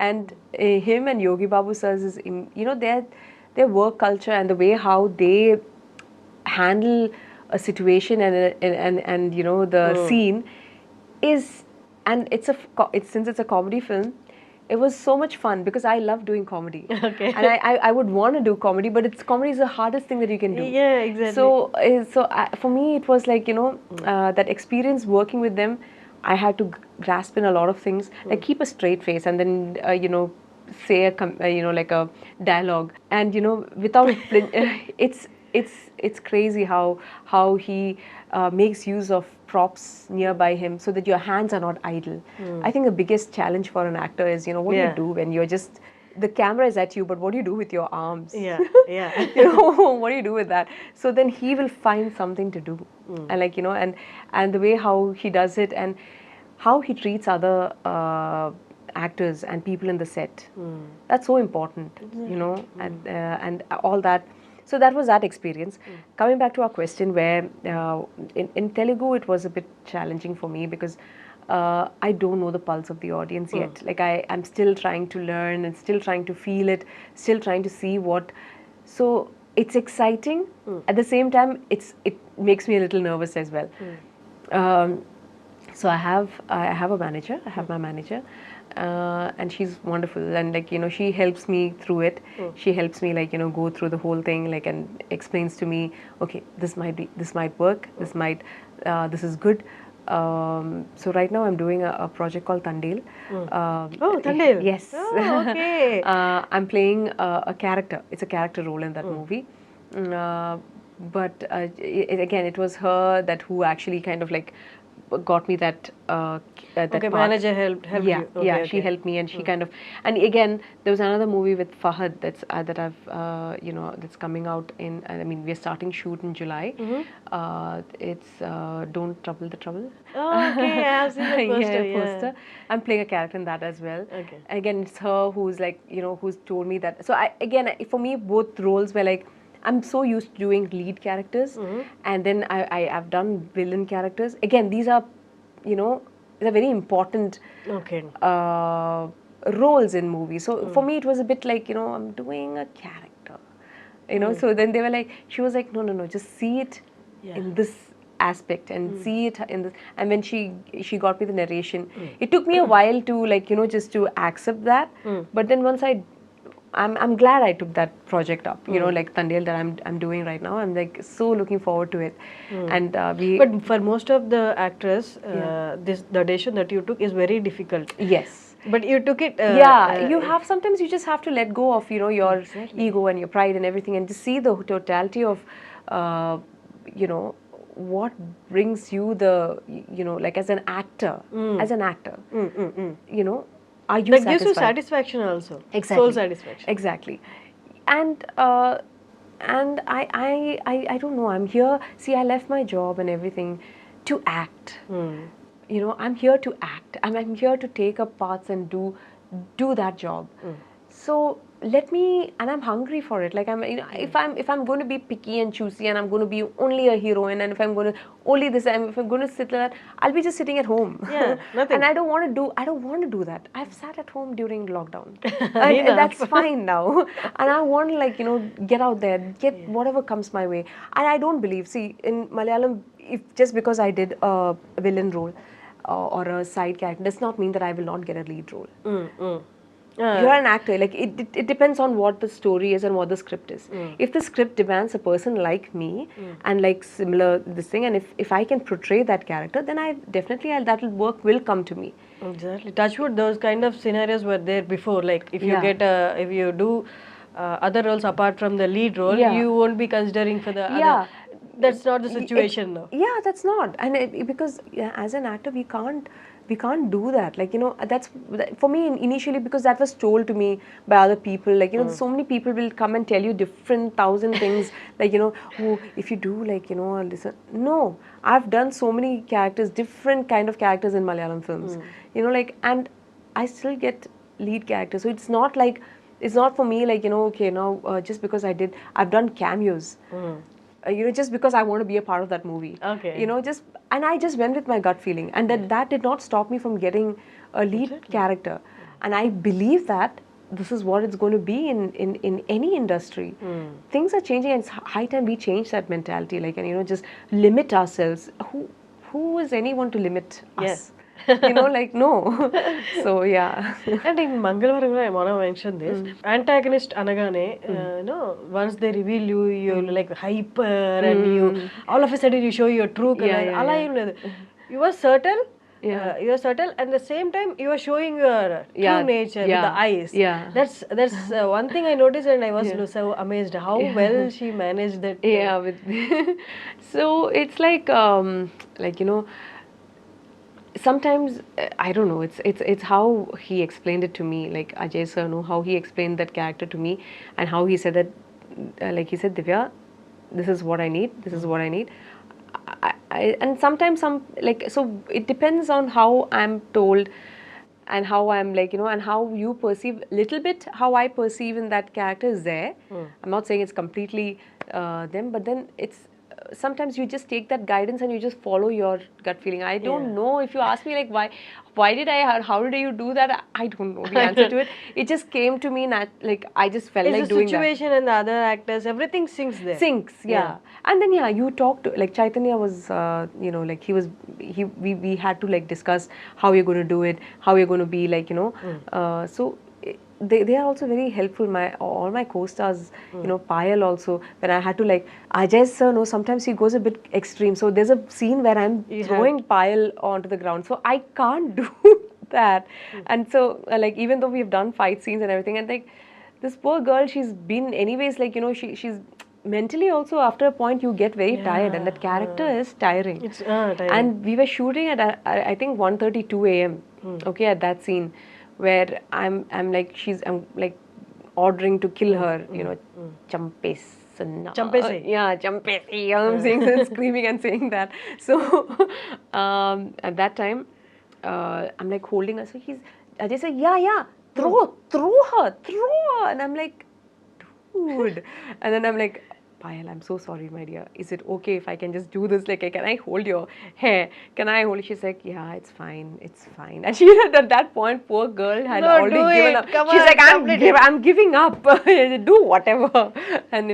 and him and Yogi Babu sirs is their work culture and the way how they handle a situation and the scene is, and since it's a comedy film, it was so much fun because I love doing comedy. Okay. And I would want to do comedy, but comedy is the hardest thing that you can do. Yeah, exactly. So for me, it was like, that experience working with them, I had to grasp in a lot of things, like keep a straight face and then, say like a dialogue. And, without, it's crazy how he makes use of props nearby him so that your hands are not idle. I think the biggest challenge for an actor is, what do you do when you're just, the camera is at you, but what do you do with your arms? Yeah. What do you do with that? So then he will find something to do. And like, and the way how he does it and how he treats other actors and people in the set. That's so important, and all that. So that was that experience. Coming back to our question, where in Telugu it was a bit challenging for me because I don't know the pulse of the audience yet. Like I'm still trying to learn and still trying to feel it, still trying to see what. So it's exciting. At the same time, it makes me a little nervous as well. So I have a manager. I have my manager, and she's wonderful. And like she helps me through it. She helps me like go through the whole thing, like, and explains to me, okay, this might work. This is good. So right now I'm doing a project called Tandil. Oh, Tandil. Yes. Oh, okay. I'm playing a character. It's a character role in that movie. But again, it was her that who actually kind of like got me that Okay, part. manager helped Yeah, you. Okay, yeah, she helped me, and she kind of, and again, there was another movie with Fahad that I've that's coming out in. I mean, we're starting shoot in July. It's Don't Trouble the Trouble. Oh, okay, I have seen the poster. Yeah, poster. I'm playing a character in that as well. Okay. Again, it's her who's like who's told me that. So for me, both roles were like, I'm so used to doing lead characters, and then I've done villain characters. Again, these are, they're very important Okay. roles in movies. So for me, it was a bit like, I'm doing a character, So then they were like, she was like, no, no, no, just see it in this aspect and see it in this. And when she got me the narration, it took me a while to like, just to accept that. But then once I'm glad I took that project up, like Tandil that I'm doing right now. I'm like so looking forward to it. And But for most of the actors, the audition that you took is very difficult. Yes. But you took it. Sometimes you just have to let go of, your ego and your pride and everything, and just see the totality of, what brings you like as an actor, are you That satisfied? gives you satisfaction also. Exactly. Soul satisfaction. Exactly. And I don't know. I'm here. See, I left my job and everything to act. I'm here to act. I'm here to take up parts and do that job. So let me, and I'm hungry for it. Like if I'm going to be picky and choosy, and I'm going to be only a heroine, and if I'm going to only this, and if I'm going to sit there, I'll be just sitting at home. Yeah, nothing. And I don't want to do that. I've sat at home during lockdown, and that's fine now. And I want to like get out there, get whatever comes my way. And I don't believe. See, in Malayalam, if just because I did a villain role or a side character does not mean that I will not get a lead role. You're an actor. Like it depends on what the story is and what the script is. If the script demands a person like me and like similar this thing, and if I can portray that character, then that will come to me. Exactly. Touchwood, those kind of scenarios were there before. Like if you if you do other roles apart from the lead role, you won't be considering for the other. That's not the situation now. Yeah, that's not. And because as an actor, we can't do that. Like, that's for me initially, because that was told to me by other people. Like, so many people will come and tell you different 1,000 things. Like, oh, if you do like, listen. No, I've done so many characters, different kind of characters in Malayalam films. Like, and I still get lead characters. So it's not for me like, okay, now just because I've done cameos. Just because I want to be a part of that movie. Okay. And I just went with my gut feeling, and that did not stop me from getting a lead character. And I believe that this is what it's going to be in any industry. Things are changing, and it's high time we change that mentality. Like, and just limit ourselves. Who is anyone to limit us? Like, no. So yeah. And in Mangalavaram, I want to mention this. Antagonist anagane, once they reveal you, you're like hyper, and you all of a sudden you show your true color. You are subtle. You are subtle, and at the same time you are showing your true nature with the eyes. Yeah. That's one thing I noticed, and I was so amazed how well she managed that. Yeah. So it's like sometimes I don't know. It's how he explained it to me. Like Ajay sir, how he explained that character to me, and how he said that, like he said, Divya, this is what I need. This is what I need. And sometimes so it depends on how I'm told, and how I'm like and how you perceive. Little bit how I perceive in that character is there. I'm not saying it's completely them, but then it's sometimes you just take that guidance and you just follow your gut feeling. I don't know, if you ask me like why did I, how did you do that? I don't know the answer to it. It just came to me, like I just felt like doing that. The situation and the other actors, everything syncs there. Syncs, yeah. And then you talked to, like Chaitanya was, like we had to like discuss how you're going to do it, how you're going to be like, so they are also very helpful. All my co-stars, Payal also, when I had to like, Ajay sir, no, sometimes he goes a bit extreme. So there's a scene where I'm throwing Payal onto the ground. So I can't do that. And so like, even though we've done fight scenes and everything, and like, this poor girl, she's been anyways like, she's mentally also, after a point you get very tired, and that character is tiring. It's tiring. And we were shooting at I think 1:32 a.m. Okay, at that scene where I'm like ordering to kill her, Champesi. Yeah, Champesi. I'm saying, screaming and saying that. So at that time, I'm like holding her. So Ajay said, yeah, throw her, and I'm like, dude. And then I'm like, Payal, I'm so sorry, my dear. Is it okay if I can just do this? Like, can I hold your hair? Can I hold it? She's like, yeah, it's fine. And she at that point, poor girl had already given up. Come She's on, like, I'm giving up. Do whatever. And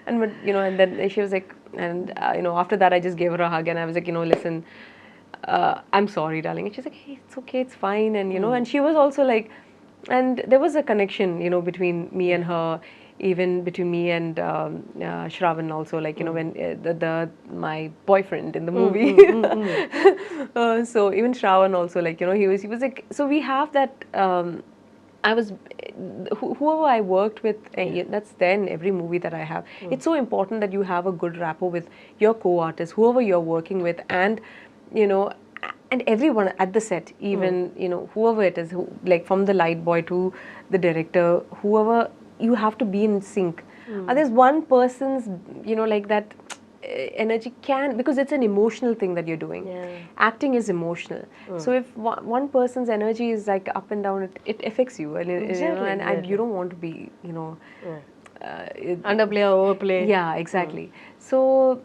and then she was like, and after that, I just gave her a hug, and I was like, listen, I'm sorry, darling. And she's like, hey, it's okay, it's fine. And and she was also like, and there was a connection, between me and her, even between me and Shravan also, like, when my boyfriend in the movie. So even Shravan also, like, he was like, so we have that, whoever I worked with, that's there in every movie that I have. It's so important that you have a good rapport with your co-artist, whoever you're working with, and, and everyone at the set, even, whoever it is, like from the light boy to the director, whoever, you have to be in sync. There's one person's, like that energy because it's an emotional thing that you're doing. Acting is emotional. So if one person's energy is like up and down, it affects you, and and you don't want to be, underplay or overplay. Yeah, exactly. So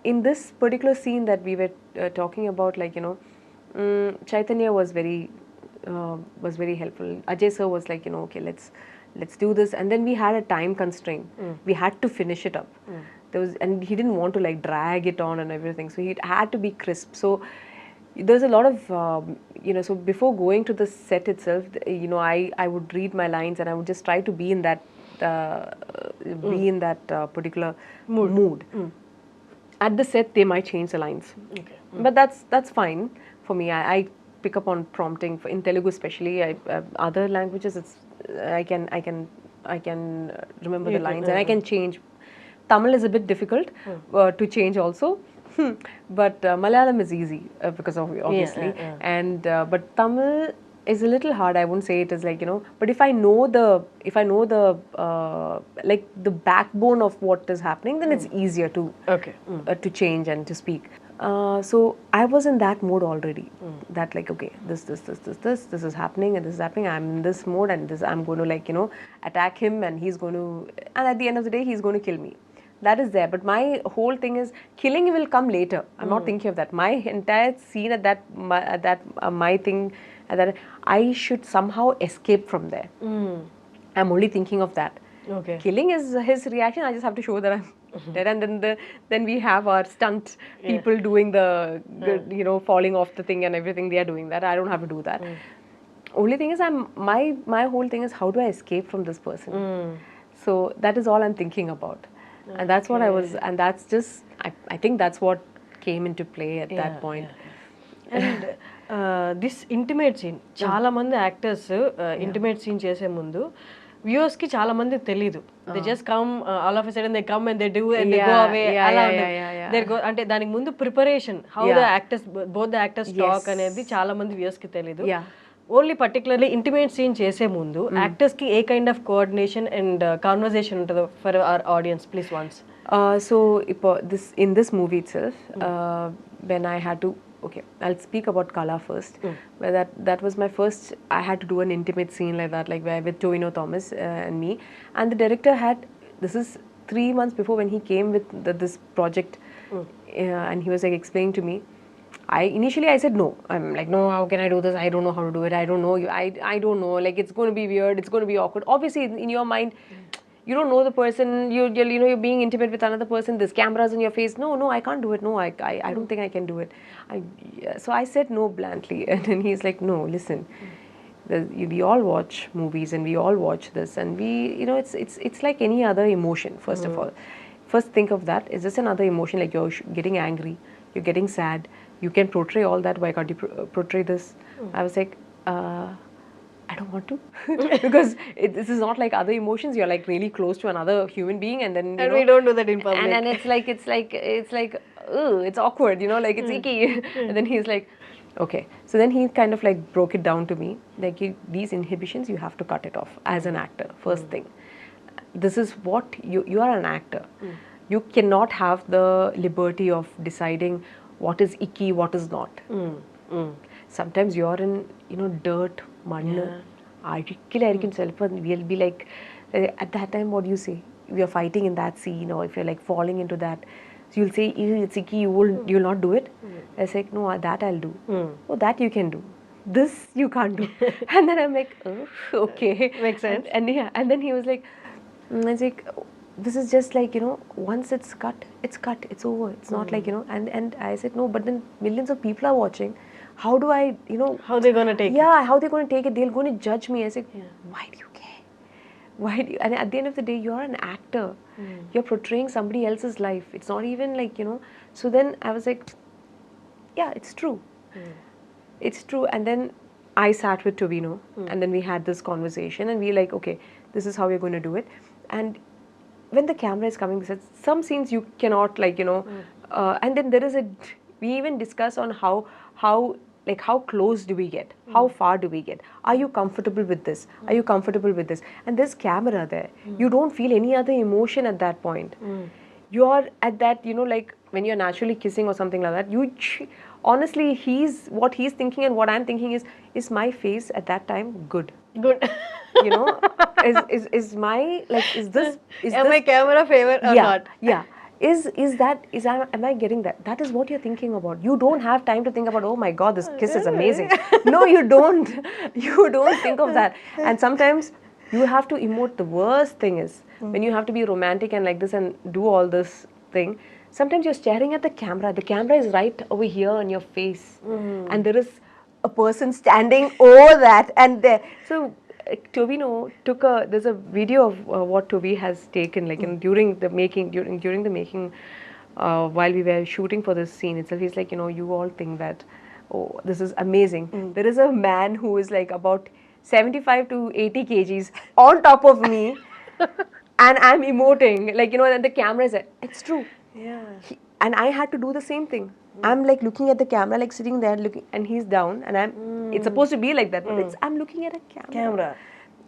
in this particular scene that we were talking about, like, Chaitanya was very helpful. Ajay sir was like, okay, let's do this. And then we had a time constraint. We had to finish it up. And he didn't want to like drag it on and everything. So he had to be crisp. So there's a lot of, so before going to the set itself, I would read my lines, and I would just try to be in that, particular mood. At the set, they might change the lines. Okay. But that's fine for me. I pick up on prompting in Telugu, especially. Other languages, I can remember the lines, and I can change. Tamil is a bit difficult to change also, but Malayalam is easy because of obviously, and but Tamil is a little hard. I wouldn't say it is like, but if I know the like the backbone of what is happening, then it's easier to to change and to speak. So I was in that mode already. That like, okay, this is happening, and this is happening. I'm in this mode, and I'm going to like, attack him, and he's going to, and at the end of the day, he's going to kill me. That is there. But my whole thing is, killing will come later. I'm not thinking of that. My entire scene at that I should somehow escape from there. I'm only thinking of that. Okay. Killing is his reaction. I just have to show that I'm dead, and then we have our stunt people doing the falling off the thing and everything. They are doing that. I don't have to do that. Only thing is, my whole thing is, how do I escape from this person? So that is all I'm thinking about, and that's what I was, and that's just I think that's what came into play at that point. And this intimate scene, చాలా మంది actors intimate scene చేసే ముందు viewers కి చాలా మంది తెలియదు. They just come all of a sudden they come and they do and they go away అలా ఉంటుంది. అంటే దానికి ముందు preparation, how the actors both the actors talk అనేది చాలా మంది వ్యూవర్స్ కి తెలియదు. ఓన్లీ పర్టికులర్లీ ఇంటిమేట్ సీన్ చేసే ముందు యాక్టర్స్ కి a kind of coordination and conversation ఉంటుందో for our audience, please once. So in this movie itself, when I had to, okay, I'll speak about Kala first. Where that was my first. I had to do an intimate scene like that, like where with Tovino Thomas and me, and the director had. This is 3 months before when he came with this project. And he was like explaining to me. Initially I said no. I'm like, no, how can I do this? I don't know how to do it. I don't know you. I don't know. Like, it's going to be weird. It's going to be awkward. Obviously, in your mind, you don't know the person. You're being intimate with another person. There's cameras in your face. No, I can't do it. No, I don't think I can do it. So I said no bluntly, and then he's like, no, listen. We all watch movies and we all watch this, and it's like any other emotion. First of all, first think of that. Is this another emotion? Like, you're getting angry, you're getting sad. You can portray all that. Why can't you portray this? I was like, I don't want to, because this is not like other emotions. You're like really close to another human being, and then we don't do that in public. And it's like, ugh, it's awkward, like it's icky. And then he's like, okay. So then he kind of like broke it down to me, like, these inhibitions, you have to cut it off as an actor. First thing, this is what you are an actor. You cannot have the liberty of deciding what is icky, what is not. Sometimes you're in dirt, mud. We'll be like, at that time, what do you say? We are fighting in that scene, or if you're like falling into that, so you'll say, it's icky, you'll not do it. I say, no, that I'll do. Oh, that you can do. This you can't do. And then I'm like, oh, okay. Makes sense. And then he was like, I was like, this is just like, once it's cut, it's over. It's not like, and I said, no, but then millions of people are watching. How do I, how they're going to take it? Yeah, how they're going to take it. They're going to judge me. I said, why do you care? Why do you? And at the end of the day, you're an actor. You're portraying somebody else's life. It's not even like, So then I was like, yeah, it's true. It's true. And then I sat with Tovino, and then we had this conversation, and we like, okay, this is how we're going to do it. And when the camera is coming, some scenes you cannot like, and then there is we even discuss on how close do we get? How far do we get? Are you comfortable with this? Are you comfortable with this? And there's camera there. You don't feel any other emotion at that point. You're at that, like when you're naturally kissing or something like that, honestly, what he's thinking and what I'm thinking is my face at that time good? Good. Is my, like, is this my camera favor or not? Yeah. Am I getting that? That is what you're thinking about. You don't have time to think about, oh my God, this kiss is amazing. No, you don't. You don't think of that. And sometimes you have to emote. The worst thing is when you have to be romantic and like this and do all this thing, sometimes you're staring at the camera. The camera is right over here on your face. And there is a person standing over that and there. So Tovino there's a video of what Toby has taken, like during the making, while we were shooting for this scene itself. He's like, you all think that, oh, this is amazing. There is a man who is like about 75 to 80 kgs on top of me, and I'm emoting, like, and the camera is like, it's true. Yeah. And I had to do the same thing. I'm like looking at the camera, like sitting there looking, and he's down, and it's supposed to be like that, but I'm looking at a camera.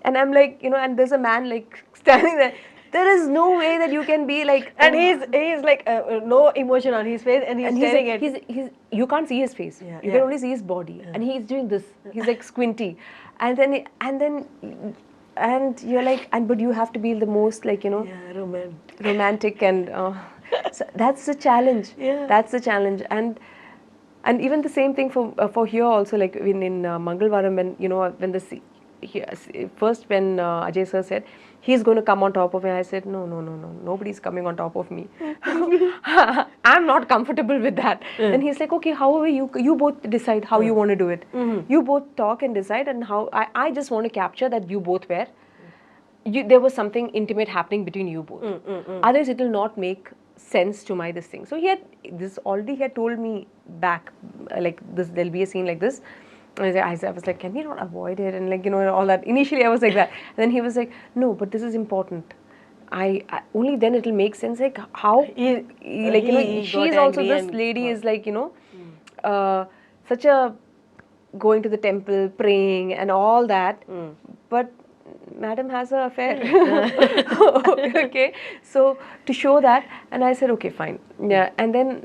And I'm like, and there's a man like standing there. There is no way that you can be like, and he's like no emotion on his face, and he's staring at. You can't see his face. You can only see his body, and he's doing this. He's like squinty, and you're like, but you have to be the most like romantic and. So that's the challenge. That's the challenge, and even the same thing for here also, like in Mangalavaram, when first when Ajay sir said he's going to come on top of me, I said no, nobody's coming on top of me. I'm not comfortable with that. And he's like, okay, however you both decide how you want to do it. You both talk and decide, and how I just want to capture that you both were. There was something intimate happening between you both. Otherwise, it will not make sense to this thing. So he had told me back, like this, there'll be a scene like this. And I was like, can we not avoid it? And like, all that. Initially, I was like that. And then he was like, no, but this is important. I only then it'll make sense. Like how, she's also, this lady is like, such a going to the temple, praying and all that. But madam has an affair. Okay, so to show that, and I said, okay, fine. Yeah, and then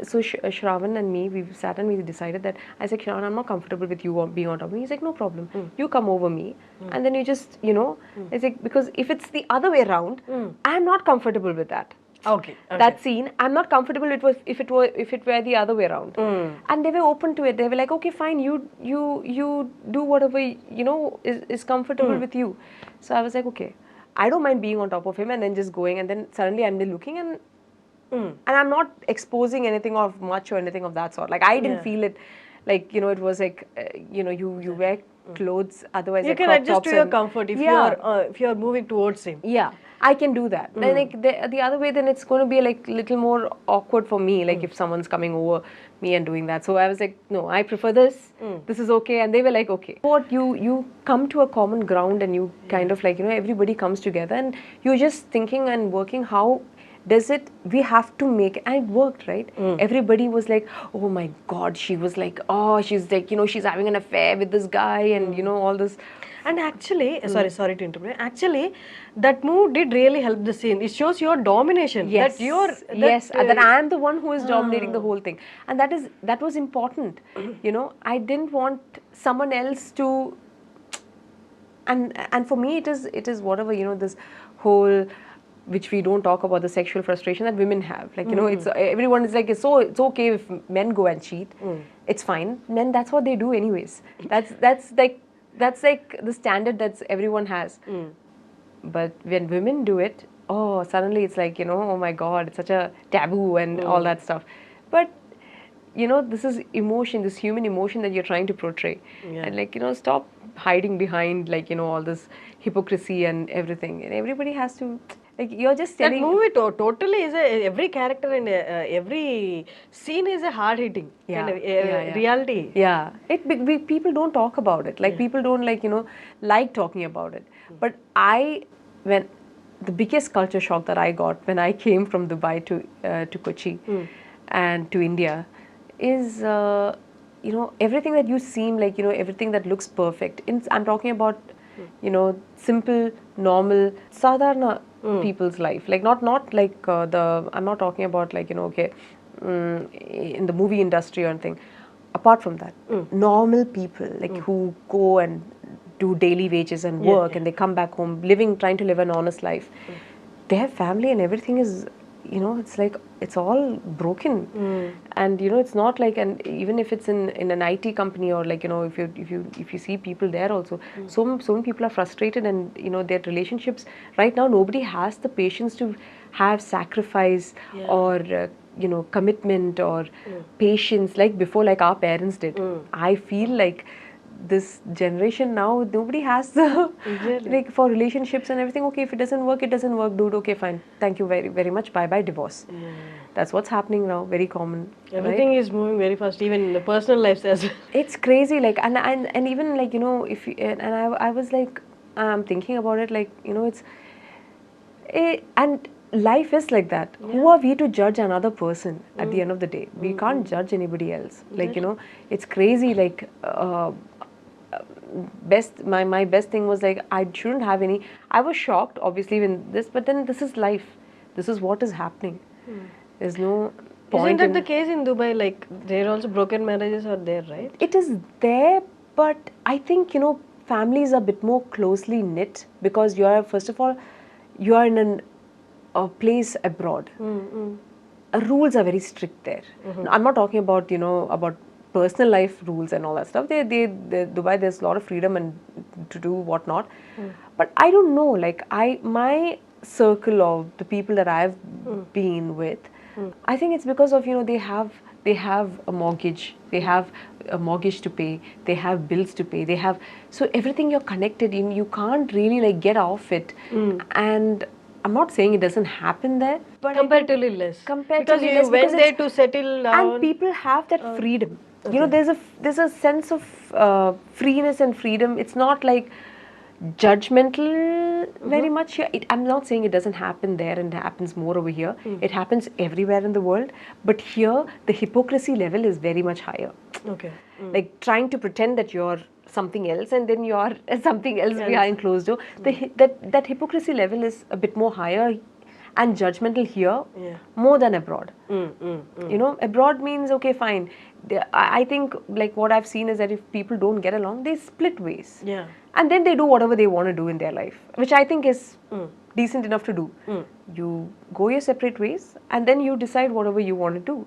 so Shravan and me, we sat and we decided that, I said, Shravan, I'm not comfortable with you being on top of me. He's like, no problem. You come over me, and then you just, it's like, because if it's the other way around, I'm not comfortable with that. Okay. That scene, I'm not comfortable if it were the other way around. And they were open to it. They were like, okay, fine, you do whatever is comfortable with you. So I was like, okay, I don't mind being on top of him and then just going, and then suddenly I'm there looking, and I'm not exposing anything of much or anything of that sort. Like I didn't feel it, like it was like you wear clothes, otherwise You like can crop adjust tops to your and comfort if you are moving towards him. yeah, I can do that. Then like the other way, then it's going to be like little more awkward for me, like if someone's coming over me and doing that. So I was like, no, I prefer this. This is okay. And they were like, okay. What you come to a common ground, and you kind of like everybody comes together, and you're just thinking and working how does it we have to make it, and it worked, right? Everybody was like, oh my god, she was like, oh, she's like she's having an affair with this guy, and all this. And actually, sorry to interrupt. Actually, that move did really help the scene. It shows your domination. Yes, that I am the one who is dominating the whole thing, and that was important. I didn't want someone else to, and for me it is whatever this whole, which we don't talk about, the sexual frustration that women have. Like it's everyone is like, it's okay if men go and cheat. It's fine. Men, that's what they do anyways. That's like the standard that everyone has. But when women do it, oh, suddenly it's like oh my god, it's such a taboo and all that stuff. But this is emotion, this human emotion that you're trying to portray. And like stop hiding behind like all this hypocrisy and everything, and everybody has to, like, you're just telling. That movie totally is every character and every scene is a hard hitting kind of reality. Yeah, people don't talk about it. Like people don't like talking about it. But when the biggest culture shock that I got when I came from Dubai to Kochi and to India is everything that you seem like everything that looks perfect. I'm talking about simple, normal, sadharana people's life. Like not like I'm not talking about like in the movie industry or anything. Apart from that, normal people like who go and do daily wages and work, and they come back home trying to live an honest life. They have family and everything is it's like it's all broken. And it's not like, and even if it's in an IT company, or like if you see people there also, so many people are frustrated, and their relationships right now, nobody has the patience to have sacrifice or commitment or patience like before, like our parents did. I feel like this generation now, nobody has the like for relationships and everything. Okay, if it doesn't work, dude. Okay, fine, thank you very very much, bye bye, divorce. That's what's happening now, very common. Everything is moving very fast, even in the personal lives as well. It's crazy, like, and even like if you, and I was like, I'm thinking about it, like and life is like that. Who are we to judge another person at the end of the day? We can't judge anybody else. Like it's crazy. Like my best thing was like, I shouldn't have any. I was shocked obviously when this, but then this is life. This is what is happening. There's no point. Isn't that the case in Dubai? Like there are also broken marriages are there, right? It is there, but I think families are a bit more closely knit because you are, first of all, you are in a place abroad. Rules are very strict there. I'm not talking about about personal life rules and all that stuff. Dubai, there's a lot of freedom and to do whatnot. But I don't know, like my circle of the people that I've been with, I think it's because of they have a mortgage, they have a mortgage to pay, they have bills to pay, they have, so everything you're connected in, you can't really like get off it. And I'm not saying it doesn't happen there, but comparatively less. Because you went there to settle down. And people have that freedom. There's a sense of freeness and freedom. It's not like judgmental very much here. I'm not saying it doesn't happen there and it happens more over here. It happens everywhere in the world. But here, the hypocrisy level is very much higher. Okay. Like trying to pretend that you're something else and then you're something else behind closed door. That hypocrisy level is a bit more higher and judgmental here more than abroad. Abroad means, okay, fine. I think like what I've seen is that if people don't get along, they split ways. And then they do whatever they want to do in their life, which I think is decent enough to do. You go your separate ways, and then you decide whatever you want to do.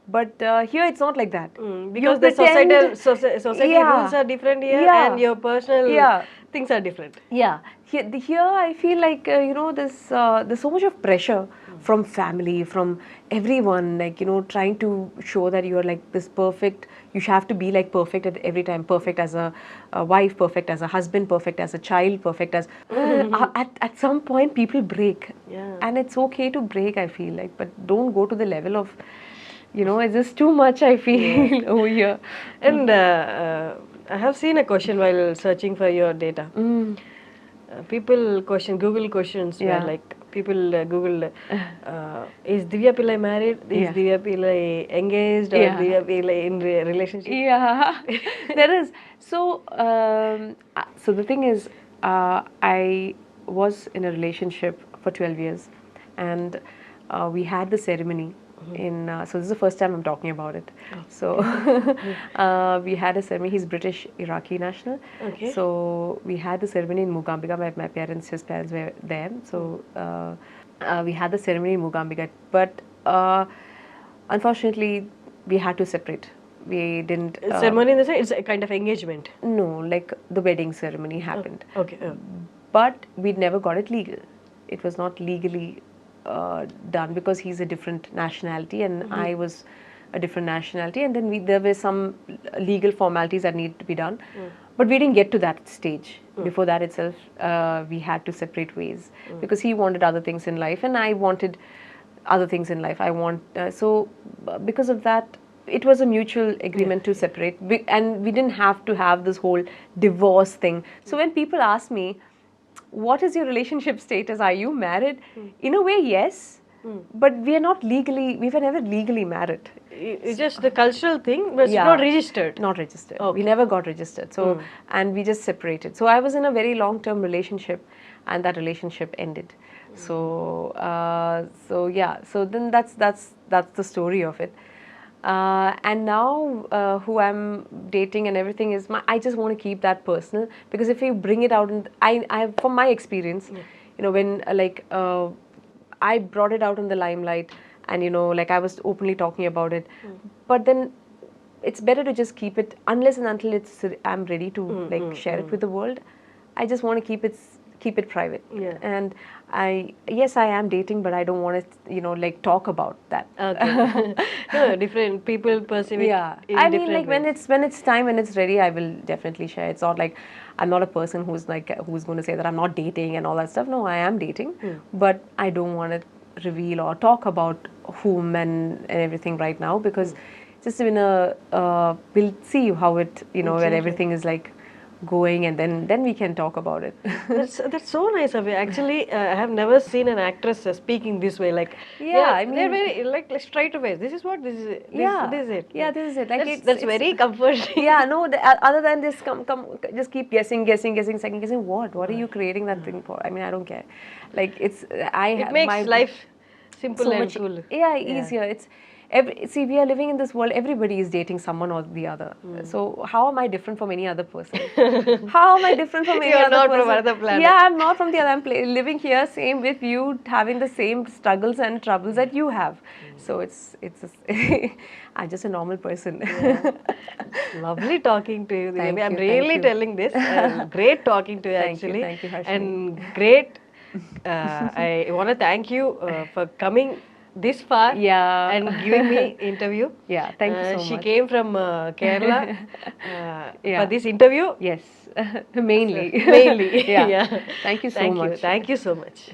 But here it's not like that. Because the society rules are different here, and your personal things are different. Yeah, here I feel like there's so much of pressure from family, from everyone, like trying to show that you are like this perfect. You have to be like perfect at every time, perfect as a wife, perfect as a husband, perfect as a child, perfect as. At some point, people break, and it's okay to break. I feel like, but don't go to the level of. It's just too much, I feel, over here. And I have seen a question while searching for your data. People question, Google questions were like, people Googled, is Divya Pillai married? Is Divya Pillai engaged? Or Divya Pillai in relationship? Yeah, there is. So the thing is, I was in a relationship for 12 years, and we had the ceremony. So this is the first time I'm talking about it. So we had a ceremony. He's British Iraqi national. So we had the ceremony in Mugambika. My parents, his parents were there. So we had the ceremony in Mugambika. But unfortunately, we had to separate. We didn't. Ceremony in the sense, it's a kind of engagement. No, like the wedding ceremony happened. Okay. But we never got it legal. It was not legally done because he's a different nationality and I was a different nationality, and then there were some legal formalities that needed to be done, but we didn't get to that stage. Before that itself, we had to separate ways because he wanted other things in life and I wanted other things in life. Because of that, it was a mutual agreement to separate, and we didn't have to have this whole divorce thing. So when people ask me, what is your relationship status? Are you married? In a way, yes. But we were never legally married. It's just the cultural thing, but it's not registered. Not registered. Okay. We never got registered. So, and we just separated. So I was in a very long-term relationship, and that relationship ended. So then that's the story of it. And now who I'm dating and everything is I just want to keep that personal, because if you bring it out, and I from my experience, when I brought it out in the limelight, and I was openly talking about it, but then it's better to just keep it unless and until I'm ready to share it with the world. I just want to keep it private. And I am dating, but I don't want to talk about that. Okay. No, different people perceive it. I mean, like ways. when it's time, when it's ready, I will definitely share. It's not like I'm not a person who's going to say that I'm not dating and all that stuff. No, I am dating, but I don't want to reveal or talk about whom and everything right now, because just we'll see how it when everything is going, and then we can talk about it. That's so nice of you. Actually, I have never seen an actress speaking this way. They're very straight away. This is what this is. This is it. Yeah, this is it. That's very comforting. Yeah, no. Other than this, just keep guessing, second guessing. What are you creating that thing for? I mean, I don't care. It makes life simple and cool. Yeah, easier. It's. See, we are living in this world, everybody is dating someone or the other. So how am I different from any other person? How am I different from any other person? You're not from another planet. Yeah, I'm not from the other. I'm living here, same with you, having the same struggles and troubles that you have. So it's I'm just a normal person. Lovely talking to you. Thank I'm you, really telling this. Great talking to you, actually. Thank you, Harshini. And great. I want to thank you for coming this far and giving me interview. Yeah, thank you so much. She came from Kerala for this interview. Yes, mainly. Mainly. Yeah. Thank you so much. Thank you so much.